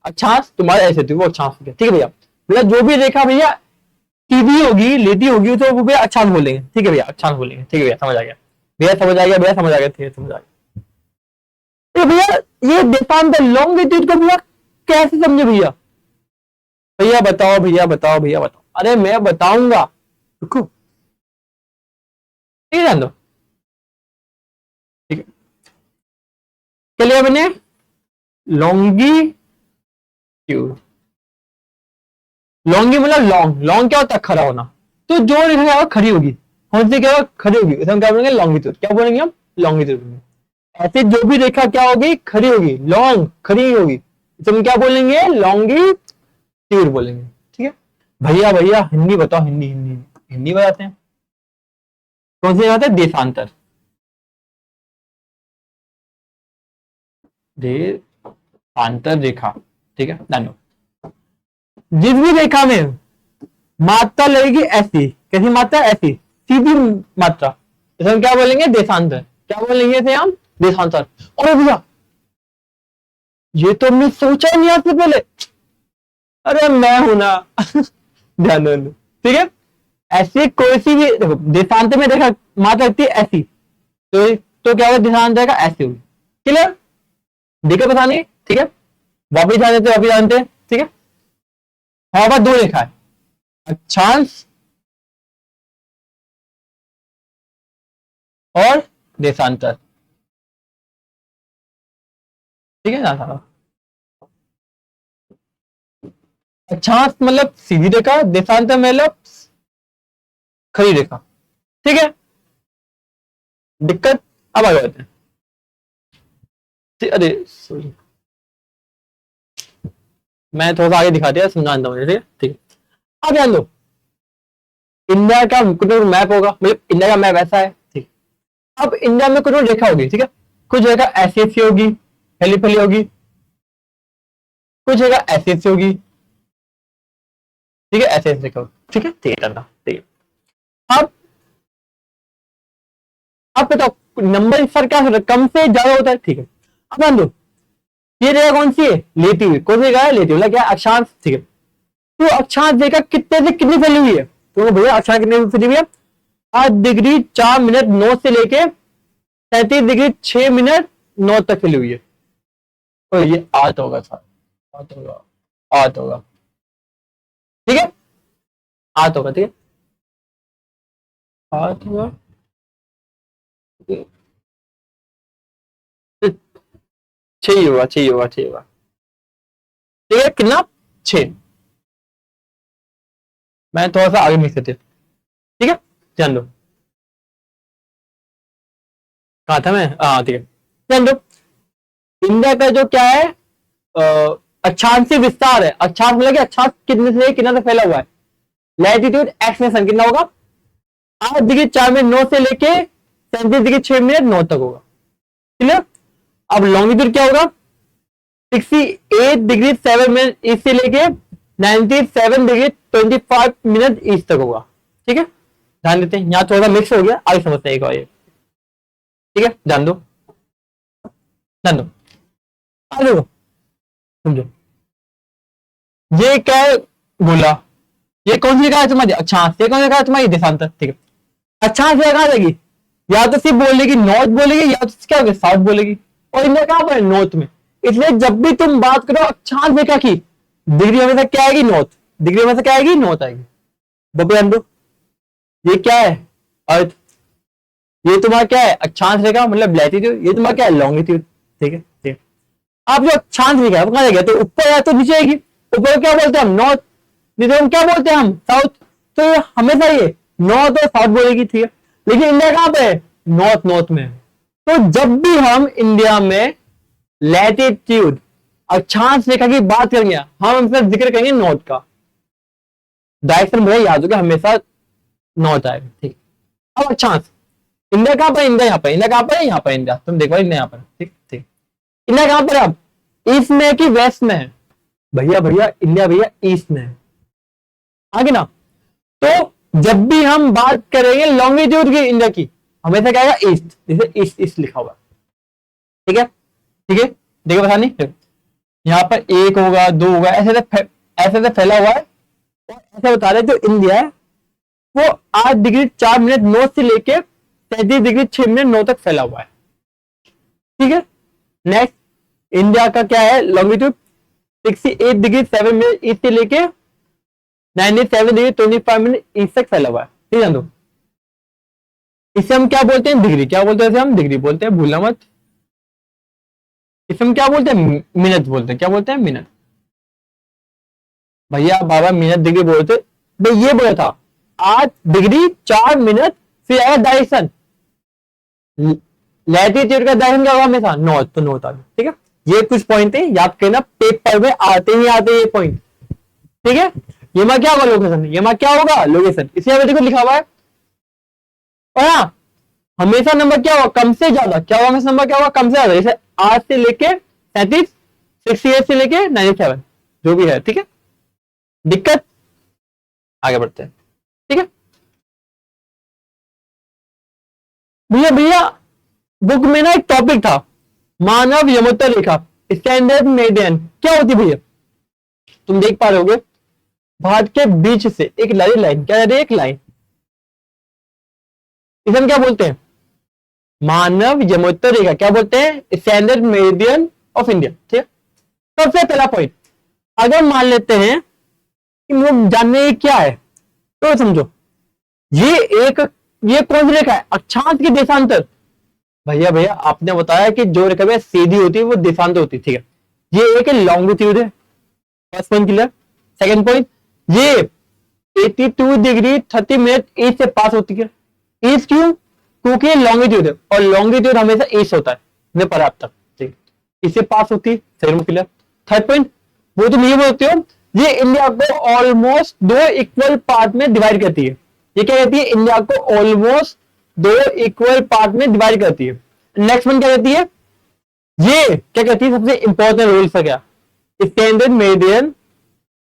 अक्षांश तुम्हारे ऐसे थी, वो अक्षांश हो गया। ठीक है भैया, मतलब जो भी रेखा भैया सीधी होगी, लेती होगी, तो वो भैया अक्षांश बोलेंगे। ठीक है भैया, अक्षांश बोलेंगे। ठीक है भैया, समझ आ गया भैया, समझ आ गया भैया, समझ आ गया, ठीक है, समझ आ गया। तो भैया ये देशांतर लॉन्गिट्यूड को भैया कैसे समझे भैया, भैया बताओ, भैया बताओ, भैया बताओ। अरे मैं बताऊंगा, रुको। ठीक है, जान दो। ठीक है, चलिए मैंने लॉन्गिट्यूड, लॉन्गी मतलब लॉन्ग, लॉन्ग क्या होता है, खड़ा होना। तो जो रेखा है खड़ी होगी, कौन सी क्या होगा, खड़ी होगी, उसे हम क्या बोलेंगे, लॉन्गिट्यूड। क्या बोलेंगे हम, लॉन्गिट्यूड। ऐसे जो भी रेखा क्या होगी, खड़ी होगी, लॉन्ग खड़ी होगी, इसे हम क्या बोलेंगे, लॉन्गिट्यूड बोलेंगे। ठीक है भैया, भैया हिंदी बताओ, हिंदी हिंदी हिंदी बताते हैं। कौन सी बात है, देशांतर, देशांतर रेखा। ठीक है, जानो जिस भी रेखा में मात्रा लगेगी ऐसी, कैसी मात्रा, ऐसी सीधी मात्रा, इसे हम क्या बोलेंगे, देशांतर। क्या बोलेंगे इसे हम, देशांतर। अरे भैया ये तो हमने सोचा ही नहीं आज से पहले। अरे मैं हूं ना ध्यान दो, ठीक है। ऐसी कोई सी भी देखो, देशांतर में देखा मात्रा लगती है ऐसी, तो क्या होगा, देशांतर का ऐसे होगी। क्लियर, दिक्कत पता नहीं, ठीक है। वापिस आ जाते, वापिस जानते हैं, ठीक है। हमारे पास दो रेखा है, अक्षांश और देशांतर, ठीक है ना। अक्षांश मतलब सीधी रेखा, देशांतर मतलब खड़ी रेखा, ठीक है। दिक्कत, अब आगे बढ़ते हैं। अरे सॉरी, मैं थोड़ा सा आगे दिखा दिया, समझाता हूँ, ठीक है, ठीक है। अब ध्यान दो, इंडिया का कुछ मैप होगा, मतलब इंडिया का मैप ऐसा है, ठीक। अब इंडिया में कुछ रेखा होगी, ठीक है। कुछ रेखा ऐसी ऐसी होगी, फैली फैली होगी, कुछ रेखा ऐसी ऐसी होगी, ठीक है, ऐसे ऐसे रेखा होगी, ठीक है, ठीक है करना, ठीक है। अब बताओ नंबर इस पर क्या होता है, कम से ज्यादा होता है, ठीक है। अब ध्यान दो, ये रेखा कौन सी है, लेती हुई, कौन सी रेखा है, लेती हुई, मतलब क्या, अक्षांश, ठीक है। तो अक्षांश रेखा कितने से कितनी फैली हुई है, तो भैया अक्षांश कितने फैली हुई है, 8 डिग्री 4 मिनट 9 से लेके 37 डिग्री 6 मिनट 9 तक फैली हुई है। तो ये 8 होगा सर, 8 होगा, 8 होगा, ठीक है, 8 होगा, ठीक है, 8 होगा, 6 होगा, 6 होगा, 6 होगा, ठीक है, कितना, 6। मैं थोड़ा सा आगे मिक्स करते, ठीक है, ध्यान दो, कहा था मैं, हाँ ठीक है, ध्यान दो। इंडिया का जो क्या है, अक्षांशीय विस्तार है, अक्षांश मतलब कि अक्षांश कितने से कितना तक फैला हुआ है, लैटिट्यूड एक्स में सन कितना होगा, 8 डिग्री 4 मिनट 9 से लेके 37 डिग्री 6 मिनट 9 तक होगा, क्लियर। अब लॉन्गिट्यूड क्या होगा, 68 डिग्री 7 मिनट ईस्ट से लेके 97 डिग्री 25 मिनट ईस्ट तक होगा, ठीक है। ध्यान देते हैं, यहां थोड़ा मिक्स हो गया, आगे समझते हैं एक और ये, ठीक है, ध्यान दो, ध्यान दो, आ देखो, समझो, ये क्या है, बोला, ये कौन सी रेखा है तुम्हारी, अक्षांश, ये कौन सी रेखा है तुम्हारी, देशांतर, ठीक है। अक्षांश रेखा कहां जाएगी, या तो सिर्फ बोलेगी नॉर्थ बोलेगी, या तो क्या होगा, साउथ बोलेगी, और इंडिया कहां पर है, नॉर्थ में। इसलिए जब भी तुम बात करो अक्षांश रेखा की, डिग्री हमेशा क्या आएगी, नॉर्थ, डिग्री हमेशा क्या आएगी, नॉर्थ आएगी। बबू, ये क्या है, अर्थ, ये तुम्हारा क्या है, अक्षांश रेखा मतलब लैटिट्यूड, ये तुम्हारा क्या है, लॉन्गिट्यूड, ठीक है, ठीक है। आप जो अक्षांश रेखा है वो कहां जाएगी, तो ऊपर या तो नीचे आएगी, ऊपर क्या बोलते हैं हम, नॉर्थ, नीचे हम क्या बोलते हैं हम, साउथ। तो ये हमेशा ये नॉर्थ और साउथ बोलेगी, ठीक है। लेकिन इंडिया कहां पे है, नॉर्थ, नॉर्थ में। तो जब भी हम इंडिया में लैटिट्यूड अक्षांश रेखा की बात करेंगे, हम हमेशा जिक्र करेंगे नॉर्थ का, डायरेक्शन मुझे याद होगा, हमेशा नॉर्थ आएगा, ठीक। अब अक्षांश, इंडिया कहां पर, इंडिया यहाँ पर, इंडिया कहां पर है, यहाँ पर इंडिया, तुम देखो इंडिया यहाँ पर, ठीक ठीक। इंडिया कहां पर है, अब ईस्ट में है कि वेस्ट में है, भैया भैया इंडिया भैया ईस्ट में है, आगे ना। तो जब भी हम बात करेंगे लॉन्गिट्यूड की इंडिया की, हमेशा क्या आएगा, ईस्ट, जैसे ईस्ट ईस्ट लिखा हुआ, ठीक है, ठीक है, देखो पता नहीं, यहाँ पर 1 होगा, 2 होगा, ऐसे फैला हुआ है, और ऐसा बता रहे जो इंडिया है वो 8 डिग्री 4 मिनट 9 से लेके 37 डिग्री 6 मिनट 9 तक फैला हुआ है, ठीक है। नेक्स्ट, इंडिया का क्या है, लॉन्गिट्यूड 68 डिग्री 7 मिनट ईस्ट से लेके 97 डिग्री 25 मिनट ईस्ट तक फैला हुआ है, ठीक है। इसे हम क्या बोलते हैं, डिग्री, क्या बोलते हैं इसे हम, डिग्री बोलते हैं, भूलना मत। इसे हम क्या बोलते हैं, मिनट बोलते हैं, क्या बोलते हैं, मिनट। भैया बाबा मिनट डिग्री बोलते, भाई ये बोला था 8 डिग्री 4 मिनट, फिर आएगा डायरेक्शन, लैटिट्यूड का डायरेक्शन क्या होगा हमेशा, नॉर्थ, तो नॉर्थ आ गया, ठीक है। ये कुछ पॉइंट है, याद करना, पेपर में आते ही आते ये पॉइंट, ठीक है। ये मां क्या होगा, लोकेशन, ये मां क्या होगा, लोकेशन, इसे हमें देखो लिखा हुआ है। और हाँ, हमेशा नंबर क्या होगा, कम से ज्यादा, क्या होगा हमेशा नंबर क्या होगा, कम से ज्यादा, जैसे 8 से लेके 37, 68 से लेके 97, जो भी है, ठीक है। दिक्कत, आगे बढ़ते हैं, ठीक है। भैया भैया बुक में ना एक टॉपिक था, मानव यमोत्तर रेखा, स्टैंडर्ड मेडियन क्या होती है भैया? तुम देख पा रहे होगे भारत के बीच से एक लाइन, क्या है एक लाइन, इसे हम क्या बोलते हैं? मानव यमोत्तर रेखा, क्या बोलते हैं? Standard meridian of India. ठीक है, सबसे पहला पॉइंट, अगर मान लेते हैं कि लोग जानने क्या है तो समझो, ये एक, ये कौन सी रेखा है? अक्षांश की देशांतर। भैया भैया आपने बताया कि जो रेखा भैया सीधी होती है वो देशांतर होती है, ठीक है, ये एक लॉन्गिट्यूड है, first point clear. Second point, ये 82 डिग्री 30 मिनट ईस्ट से पास होती है। ईस्ट क्यों? क्योंकि लॉन्गिट्यूड है और लॉन्गिट्यूड हमेशा ईस्ट होता है, नहीं पता आप तक, ठीक, इससे पास होती है। Second clear. थर्ड पॉइंट, वो तुम ये बोलते हो ये इंडिया को ऑलमोस्ट दो इक्वल पार्ट में डिवाइड करती है। ये क्या कहती है? इंडिया को ऑलमोस्ट दो इक्वल पार्ट में डिवाइड करती है। नेक्स्ट वन क्या कहती है? ये क्या कहती है? सबसे इंपॉर्टेंट रूल सा क्या, स्टैंडर्ड मेरिडियन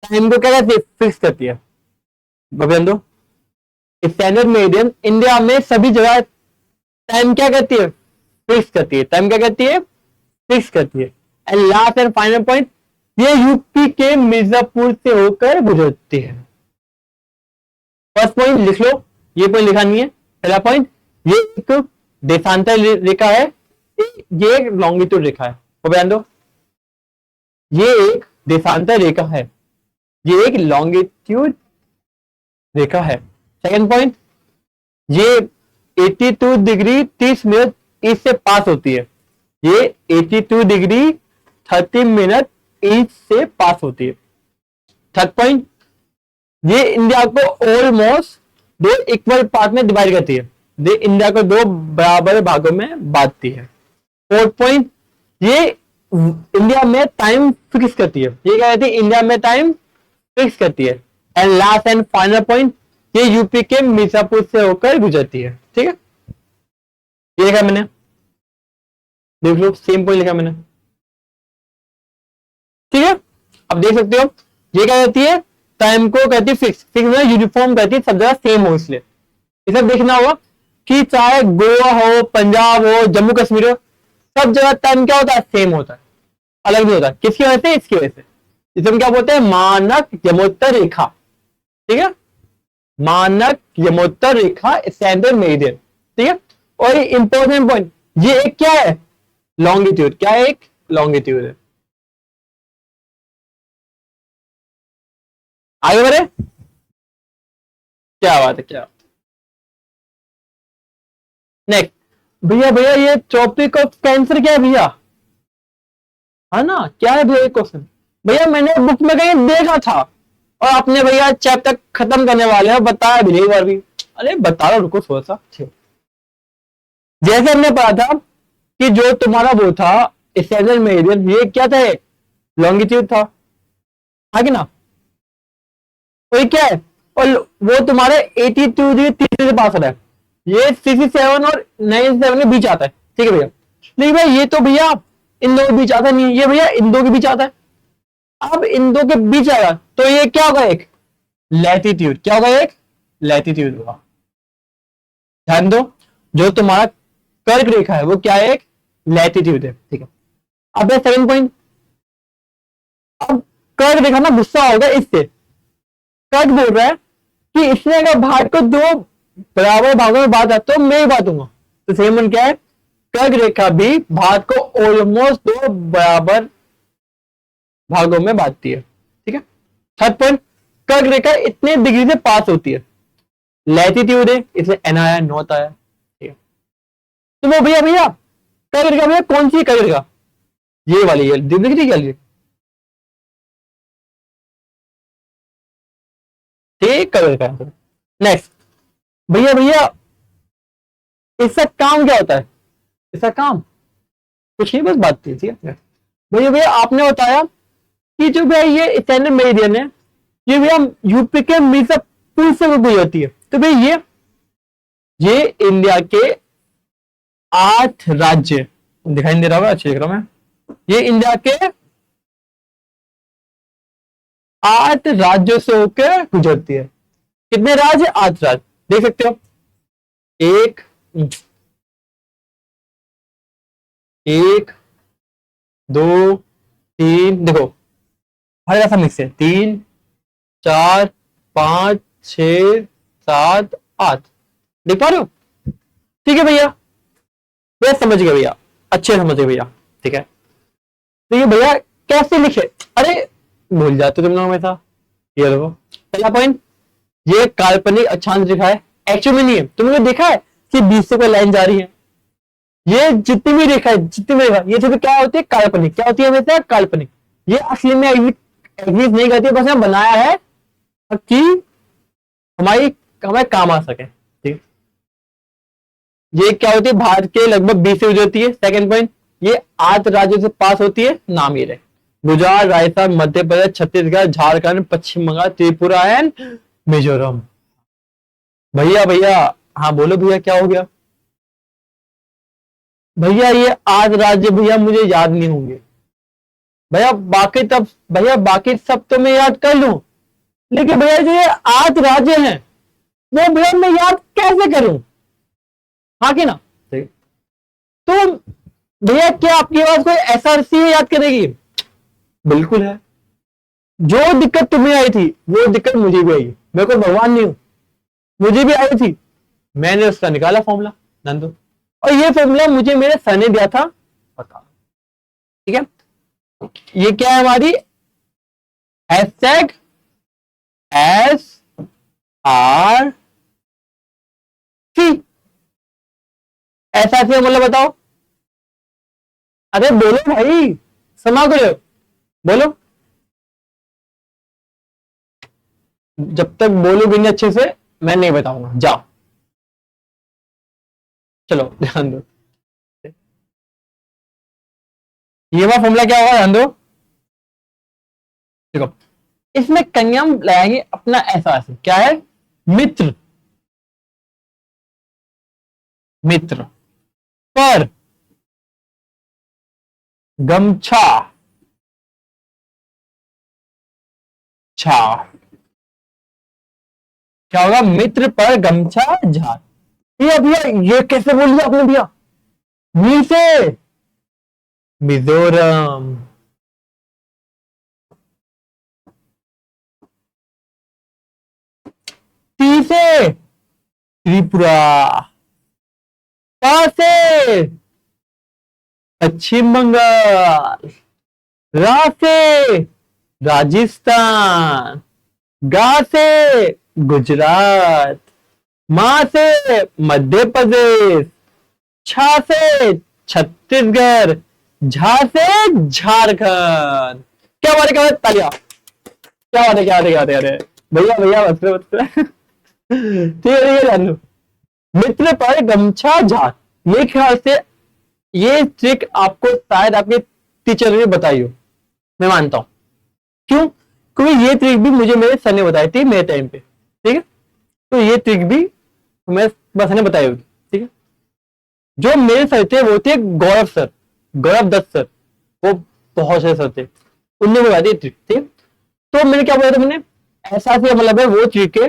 टाइम को क्या कहती है? फिक्स करती है। बबेंदो, स्टैंडर्ड मेरिडियन इंडिया में सभी जगह टाइम क्या कहती है? फिक्स करती है। टाइम क्या कहती है? फिक्स करती है। And last and final point, ये यूपी के मिर्जापुर से होकर गुजरती है। फर्स्ट पॉइंट लिख लो, ये पॉइंट लिखा नहीं है। पहला पॉइंट, ये एक देशांतर रेखा है, ये एक लॉन्गिट्यूड रेखा है। बयान दो, ये एक देशांतर रेखा है, ये एक लॉन्गिट्यूड रेखा है। सेकंड पॉइंट, ये 82 डिग्री 30 मिनट ईस्ट से पास होती है। ये 82 डिग्री 30 मिनट ईस्ट से पास होती है। थर्ड पॉइंट, ये इंडिया को ऑलमोस्ट दो इक्वल पार्ट में डिवाइड करती है, ये इंडिया को दो बराबर भागों में बांटती है। फोर्थ पॉइंट, ये इंडिया में टाइम फिक्स करती है। ये क्या कहती है? इंडिया में टाइम फिक्स करती है। And last and final point, ये यूपी के मिर्जापुर से होकर गुजरती है। ठीक है, ये लिखा मैंने, देख लो सेम पॉइंट लिखा मैंने। ठीक है, अब देख सकते हो ये क्या कहती है? टाइम को कहती है फिक्स, फिक्स में यूनिफॉर्म कहती है, सब जगह सेम हो, इसलिए इसे देखना होगा कि चाहे गोवा हो, पंजाब हो, जम्मू कश्मीर हो, सब जगह टाइम क्या होता है? सेम होता है, अलग नहीं होता। किसकी वजह से? इसकी वजह से। इसे हम क्या बोलते हैं? मानक यमोत्तर रेखा। ठीक है, मानक यमोत्तर रेखा, स्टैंडर्ड मेरिडियन। ठीक है, और ये इंपॉर्टेंट पॉइंट, ये एक क्या है? लॉन्गिट्यूड। क्या है? एक लॉन्गिट्यूड है। आगे बढ़े, क्या बात है, क्या नेक्स्ट। भैया भैया ये टॉपिक ऑफ कैंसर क्या है भैया? है ना, क्या है भैया ये क्वेश्चन? भैया मैंने बुक में कहीं देखा था और आपने भैया चैप्टर खत्म करने वाले हैं, बताया भी नहीं एक बार भी। अरे बता रहा, रुको थोड़ा सा। जैसे हमने पढ़ा था कि जो तुम्हारा वो था स्टैंडर्ड मेरिडियन, ये क्या था? एक लॉन्गिट्यूड था, है कि ना? तो ये क्या है? और वो तुम्हारे 82 डिग्री 30 से पास हो रहा है, ये 67 और 97 के बीच आता है। ठीक है भैया, लेकिन भाई ये तो भैया इन दो के बीच आता नहीं है, ये भैया इन दो के बीच आता है। अब इन दो के बीच आएगा तो ये क्या होगा? एक लैटिट्यूड। क्या होगा? एक लैटिट्यूड होगा। ध्यान दो, जो तुम्हारा कर्क रेखा है वो क्या है? एक लैटिट्यूड है। ठीक है, अब सेकंड पॉइंट, अब कर्क रेखा ना गुस्सा होगा इससे, कर्क बोल रहा है कि इसने अगर भारत को दो बराबर भागों में बांटा तो मैं ही बांटूंगा। तो सेम वन क्या है? कर्क रेखा भी भारत को ऑलमोस्ट दो बराबर भागों में बांटती है। ठीक है, थर्ड पॉइंट, कर्क रेखा इतने डिग्री से पास होती है, लैटिट्यूड है इसलिए एन आया, नॉर्थ आया। ठीक है, तो वो भैया भैया कर्क रेखा भैया कौन सी कर्क रेखा? ये वाली, ये दिख रही है, ठीक कर्क रेखा। नेक्स्ट, भैया भैया इसका काम क्या होता है? इसका काम कुछ नहीं, बस बात थी। ठीक है भैया भैया आपने बताया कि जो भैया ये स्टैंडर्ड मेरिडियन है, ये भैया यूपी के मिर्जापुर से गुजरती है। तो भैया ये इंडिया के 8 राज्य, दिखाई नहीं दे रहा होगा, अच्छे दिख रहा हूं मैं, ये इंडिया के 8 राज्यों से होकर गुजरती है। कितने राज्य? 8 राज्य, देख सकते हो। एक एक, दो, तीन, देखो हर ऐसा मिक्स है, 3, 4, 5, 6, 7, 8, देख पा रहे हो? ठीक है भैया, भैया समझ गए भैया, अच्छे समझ गए भैया, ठीक है। तो ये भैया कैसे लिखे, अरे भूल जाते तुम लोग हमेशा। ये देखो पहला पॉइंट, ये काल्पनिक अक्षांश लिखा है, एक्चुअल में नहीं है। तुमने देखा है कि बीच से कोई लाइन जा रही है, ये जितनी भी रेखा है, जितनी भी रेखा, ये सब क्या होती है, काल्पनिक। क्या होती है हमेशा, काल्पनिक। ये असली में एग्जिस्ट नहीं करती, बस यहाँ बनाया है कि हमारी हमें काम आ सके, ठीक। ये क्या होती है, भारत के लगभग 20 से होती है। सेकंड पॉइंट, ये 8 राज्यों से पास होती है, नाम ये रहे, गुजरात, राजस्थान, मध्य प्रदेश, छत्तीसगढ़, झारखंड, पश्चिम बंगाल, त्रिपुरा एंड मिजोरम। भैया भैया, हाँ बोलो भैया, क्या हो गया भैया? ये 8 राज्य भैया मुझे याद नहीं होंगे भैया, बाकी तब भैया बाकी सब तो मैं याद कर लूं, लेकिन भैया जो ये 8 राज्य हैं वो भैया मैं याद कैसे करूं? हाँ कि ना? तो भैया क्या आपके पास कोई एसआरसी याद करेगी? बिल्कुल है। जो दिक्कत तुम्हें आई थी वो दिक्कत मुझे भी आई, मैं कोई भगवान नहीं हूं, मुझे भी आई थी, मैंने उसका निकाला फॉर्मूला नंदू, और ये फॉर्मूला मुझे मेरे सर ने दिया था, पता, ठीक है। ये क्या है हमारी, हैशटैग SRC, SRC मतलब बताओ, अरे बोलो भाई, समा करो, बोलो, जब तक बोलोगे नहीं अच्छे से मैं नहीं बताऊंगा, जाओ चलो ध्यान दो। ये वाला फॉर्मूला क्या होगा, ध्यान दो, देखो इसमें कन्या हम लगाएंगे अपना एहसास, क्या है, मित्र, मित्र पर गमछा छा, क्या होगा, मित्र पर गमछा झाड़। ये भैया ये कैसे बोल दिया आपने भैया, मी से मिजोरम, टी से त्रिपुरा, पा से पश्चिम बंगाल, रा से राजस्थान, गा से गुजरात, मां से मध्य प्रदेश, छा से छत्तीसगढ़, झा से झारखंड। क्या बात है, क्या बात है, तालियां, क्या बात है, क्या बात है, क्या बात है, अरे भैया भैया बस ठीक है, ये जान लो, मित्र पर गमछा झाड़, मेरे ख्याल से ये ट्रिक आपको शायद आपके टीचर ने बताई हो, मैं मानता हूं। क्यों? क्योंकि ये ट्रिक भी मुझे मेरे सर ने बताई थी मेरे टाइम पे, ठीक है। तो ये ट्रिक भी मेरे सर ने बताई होगी, ठीक है। जो मेरे सर थे वो थे गौरव सर, गौरव दत्त सर, वो बहुत से सर थे, उनने बताई थी ट्रिक, ठीक है। तो मैंने क्या बोला था, मैंने ऐसा से मतलब है वो ट्रिक है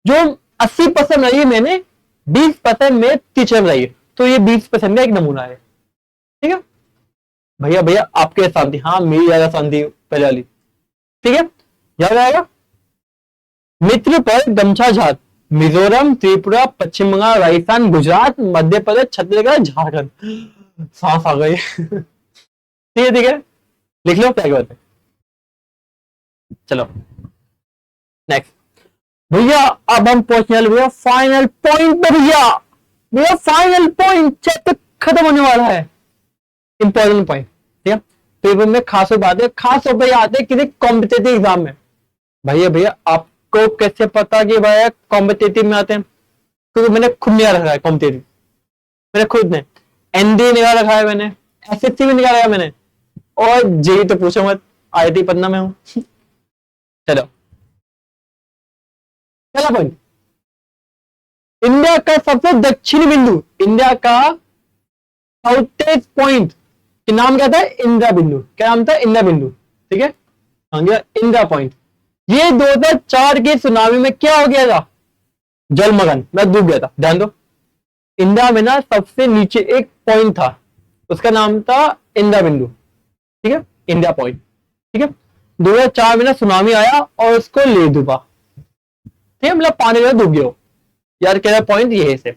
जो 80% रही है, मैंने 20% में टीचर रही है, तो ये 20% का एक नमूना है, ठीक है। भैया भैया आपके शांति, हाँ मेरी ज्यादा शांति पहले वाली, ठीक है, याद आएगा। मित्र पर गमछा झाड़, मिजोरम, त्रिपुरा, पश्चिम बंगाल, राजस्थान, गुजरात, मध्य प्रदेश, छत्तीसगढ़, झारखंड, सांस आ गई ठीक है, ठीक है, लिख लो क्या बात है। चलो नेक्स्ट भैया, अब हम पहुंचने वाले भैया फाइनल पॉइंट पे, भैया भैया फाइनल पॉइंट, चैप्टर खत्म होने वाला है, इंपॉर्टेंट पॉइंट, ठीक है। पेपर में खास बात है, खास तौर पर आते हैं किसी कॉम्पिटेटिव एग्जाम में। भैया भैया आपको कैसे पता कि भैया कॉम्पिटेटिव में आते हैं? क्योंकि मैंने खुद निकाल रखा है कॉम्पिटेटिव, मैंने खुद ने एनडी निकाल रखा है, मैंने एसएससी भी निकाला है मैंने, और जेई तो पूछो मत, आईआईटी पटना में हूं चलो पहला पॉइंट, इंडिया का सबसे दक्षिणी बिंदु, इंडिया का साउथेस्ट पॉइंट के नाम क्या था, इंदिरा बिंदु, क्या नाम था, इंदिरा बिंदु, ठीक है, इंदिरा पॉइंट। ये 2004 के सुनामी में क्या हो गया था, जलमग्न, मैं डूब गया था, ध्यान दो। इंडिया में ना सबसे नीचे एक पॉइंट था, उसका नाम था इंदिरा बिंदु, ठीक है, इंडिया पॉइंट, ठीक है। 2004 में ना सुनामी आया और उसको ले डूबा, ठीक है, मतलब पानी में डूब गया यार, कह रहा पॉइंट ये है से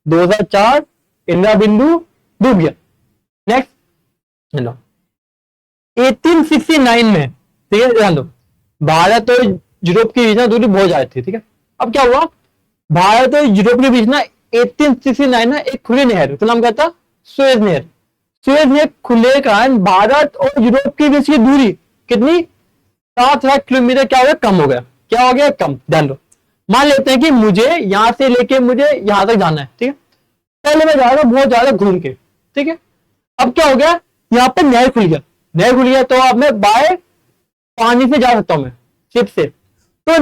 2004 इंदिरा बिंदु डूब गया। नेक्स्ट 1869 में, ठीक है, ध्यान दो, भारत और यूरोप के बीच ना दूरी बहुत ज्यादा थी, ठीक है। अब क्या हुआ, भारत और यूरोप के बीच ना 1869 ना एक खुली नहर, तो नाम क्या था, सुएज नहर। सुएज नहर खुले के कारण भारत और यूरोप के बीच की दूरी कितनी, 7,000 किलोमीटर क्या हो गया, कम हो गया। क्या हो गया, कम। ध्यान दो, मान लेते हैं कि मुझे यहां से लेके मुझे यहां तक जाना है, ठीक है, पहले मैं जा रहा हूं बहुत ज्यादा घूम के, ठीक है। अब क्या हो गया, यहाँ पे नहर खुल गया, नहर खुल गया तो अब मैं बाय पानी से जा सकता हूं, मैं शिप से। तो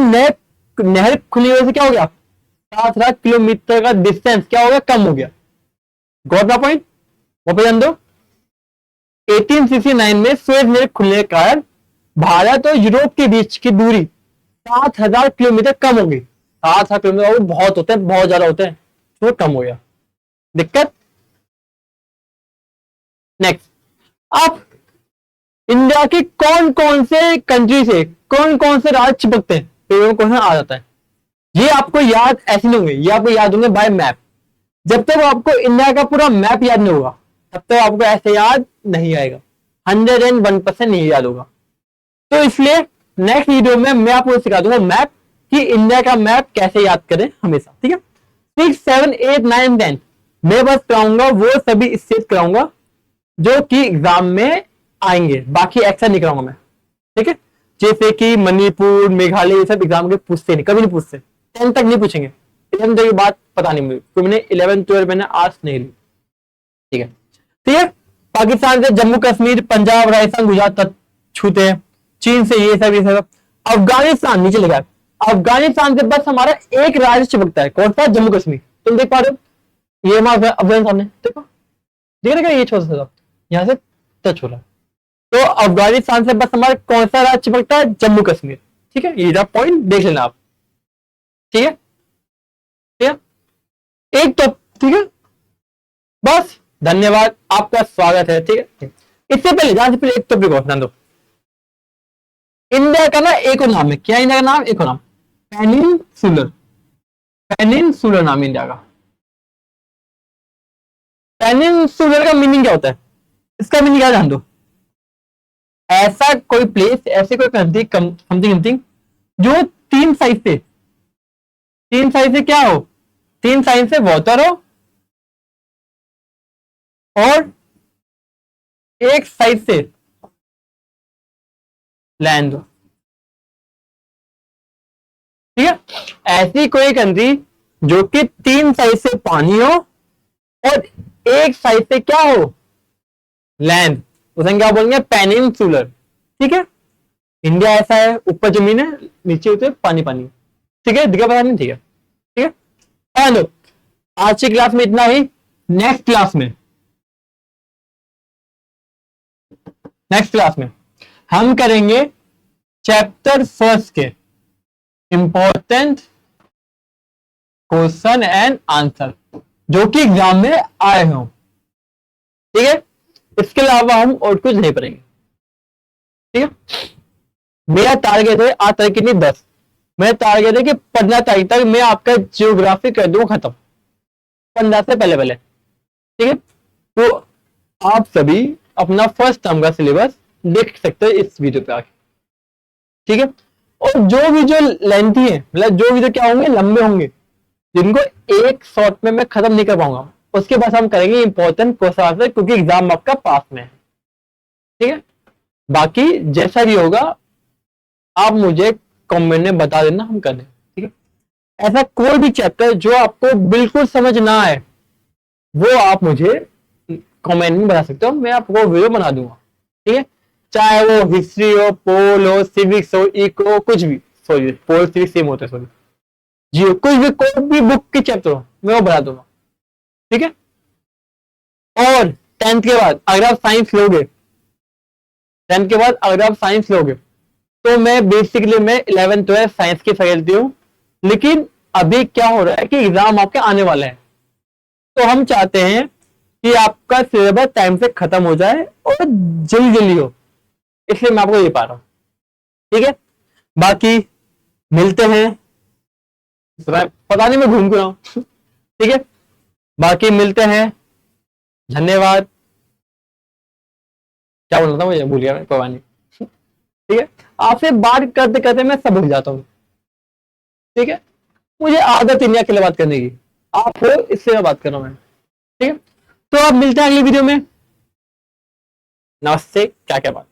नहर खुली वजह से क्या हो गया, 7,000 किलोमीटर का डिस्टेंस क्या हो गया, कम हो गया। Got the point. वापस ध्यान दो, 1869 में सुएज नहर खुलने के कारण भारत और यूरोप के बीच की दूरी 7,000 किलोमीटर कम हो गई। 7,000 किलोमीटर बहुत होते हैं, बहुत ज्यादा होते हैं, तो कम हो गया। दिक्कत। नेक्स्ट, अब इंडिया के कौन कौन से कंट्री से कौन कौन से राज्य चिपकते हैं, तो क्वेश्चन आ जाता है। ये आपको याद ऐसे नहीं होंगे, ये आपको याद होंगे बाय मैप। जब तक आपको इंडिया का पूरा मैप याद नहीं होगा तब तक आपको ऐसे याद नहीं आएगा, 101% नहीं याद होगा। तो इसलिए नेक्स्ट वीडियो में मैं आपको सिखा दूंगा मैप, कि इंडिया का मैप कैसे याद करें हमेशा, ठीक है। 6, 7, 8, 9, 10 मैं बस कराऊंगा वो सभी स्टेट कराऊंगा जो कि एग्जाम में आएंगे, बाकी एक्स्ट्रा नहीं कराऊंगा मैं, ठीक है। जैसे कि मणिपुर, मेघालय, ये सब एग्जाम के पूछते नहीं, कभी नहीं पूछते, 10 तक नहीं पूछेंगे। 11 तक की बात पता नहीं मुझे, क्योंकि मैंने 11, 12 मैंने आज नहीं ली, ठीक है, ठीक है। पाकिस्तान से जम्मू कश्मीर, पंजाब, राजस्थान, गुजरात तक छूते हैं। चीन से ये सब। अफगानिस्तान नीचे लगा, अफगानिस्तान से बस हमारा एक राज्य चिपकता है, कौन सा, जम्मू कश्मीर। तुम देख पा रहे हो, ये हमारा अफगानिस्तान है, देखो देख रहे, ये छोटा सा यहां से टच हो रहा है। तो अफगानिस्तान से बस हमारा कौन सा राज्य चिपकता है, जम्मू कश्मीर, ठीक है। ये पॉइंट देख लेना आप, ठीक है, ठीक है, एक तो ठीक है। बस धन्यवाद, आपका स्वागत है, ठीक है। इससे पहले जाने से पहले एक टॉपिक और ध्यान दो, इंडिया का ना एक और नाम है, क्या इंडिया का नाम, एक और नाम पेनिनसुलर, पेनिनसुलर नाम इंडिया का। पेनिनसुलर का मीनिंग क्या होता है, इसका मीनिंग क्या जान दो, ऐसा कोई प्लेस, ऐसे कोई कंट्री समथिंग जो तीन साइड से क्या हो, तीन साइड से वाटर हो और एक साइड से लैंड हो, ठीक है। ऐसी कोई कंट्री जो कि तीन साइड से पानी हो और एक साइड से क्या हो, लैंड, उसे क्या बोलेंगे, पेनिनसुलर, ठीक है। इंडिया ऐसा है, ऊपर जमीन है, नीचे होते पानी पानी, ठीक है, दिखा पता नहीं, ठीक है, ठीक है। हेलो, आज की क्लास में इतना ही। नेक्स्ट क्लास में हम करेंगे चैप्टर फर्स्ट के इंपॉर्टेंट क्वेश्चन एंड आंसर जो कि एग्जाम में आए हों, ठीक है। इसके अलावा हम और कुछ नहीं पढ़ेंगे, ठीक है। मेरा टारगेट है आज तारीख कितनी, 10, मेरा टारगेट है कि 15 तारीख तक मैं आपका जियोग्राफी कर दूंगा खत्म, 15 से पहले, ठीक है। तो आप सभी अपना फर्स्ट टर्म का सिलेबस देख सकते हैं इस वीडियो पे आके, ठीक है। और जो वीडियो लेंथी है, मतलब जो वीडियो क्या होंगे, लंबे होंगे, जिनको एक शॉर्ट में मैं खत्म नहीं कर पाऊंगा, उसके बाद हम करेंगे इंपॉर्टेंट क्वेश्चन आंसर, क्योंकि एग्जाम आपका पास में है, ठीक है। बाकी जैसा भी होगा आप मुझे कमेंट में बता देना, हम कर दें, ठीक है। ऐसा कोई भी चैप्टर जो आपको बिल्कुल समझ ना आए वो आप मुझे कमेंट में बता सकते हो, मैं आपको वीडियो बना दूंगा, ठीक है। चाहे वो हिस्ट्री हो, पोल हो, सिविक्स हो, इको, कुछ भी, सॉरी पोल सिविक्स सेम होता है, सॉरी जियो, कुछ भी, कोई भी बुक की चैप्टर हो मैं वो बता दूंगा, ठीक है। और 10th के बाद अगर आप साइंस लोगे, 10th के बाद अगर आप साइंस लोगे तो मैं बेसिकली मैं 11th 12th साइंस की फैकल्टी हूं, लेकिन अभी क्या हो रहा है कि एग्जाम आपके आने वाले हैं, तो हम चाहते हैं कि आपका सिलेबस टाइम से खत्म हो जाए और जल्दी जल्दी हो, इसलिए मैं आपको ये पा रहा हूं। ठीक है, बाकी मिलते हैं, पता नहीं मैं घूम क्यों रहा हूं। ठीक है, बाकी मिलते हैं, धन्यवाद। क्या बोल रहा था मुझे, भूल गया मैं, कोई नहीं। ठीक है, आपसे बात करते करते मैं सब भूल जाता हूँ। ठीक है, मुझे आदत इंडिया के लिए बात करने की, आप हो इससे मैं बात कर रहा हूँ मैं। ठीक है, तो आप मिलते हैं अगली वीडियो में। नमस्ते, क्या क्या बात।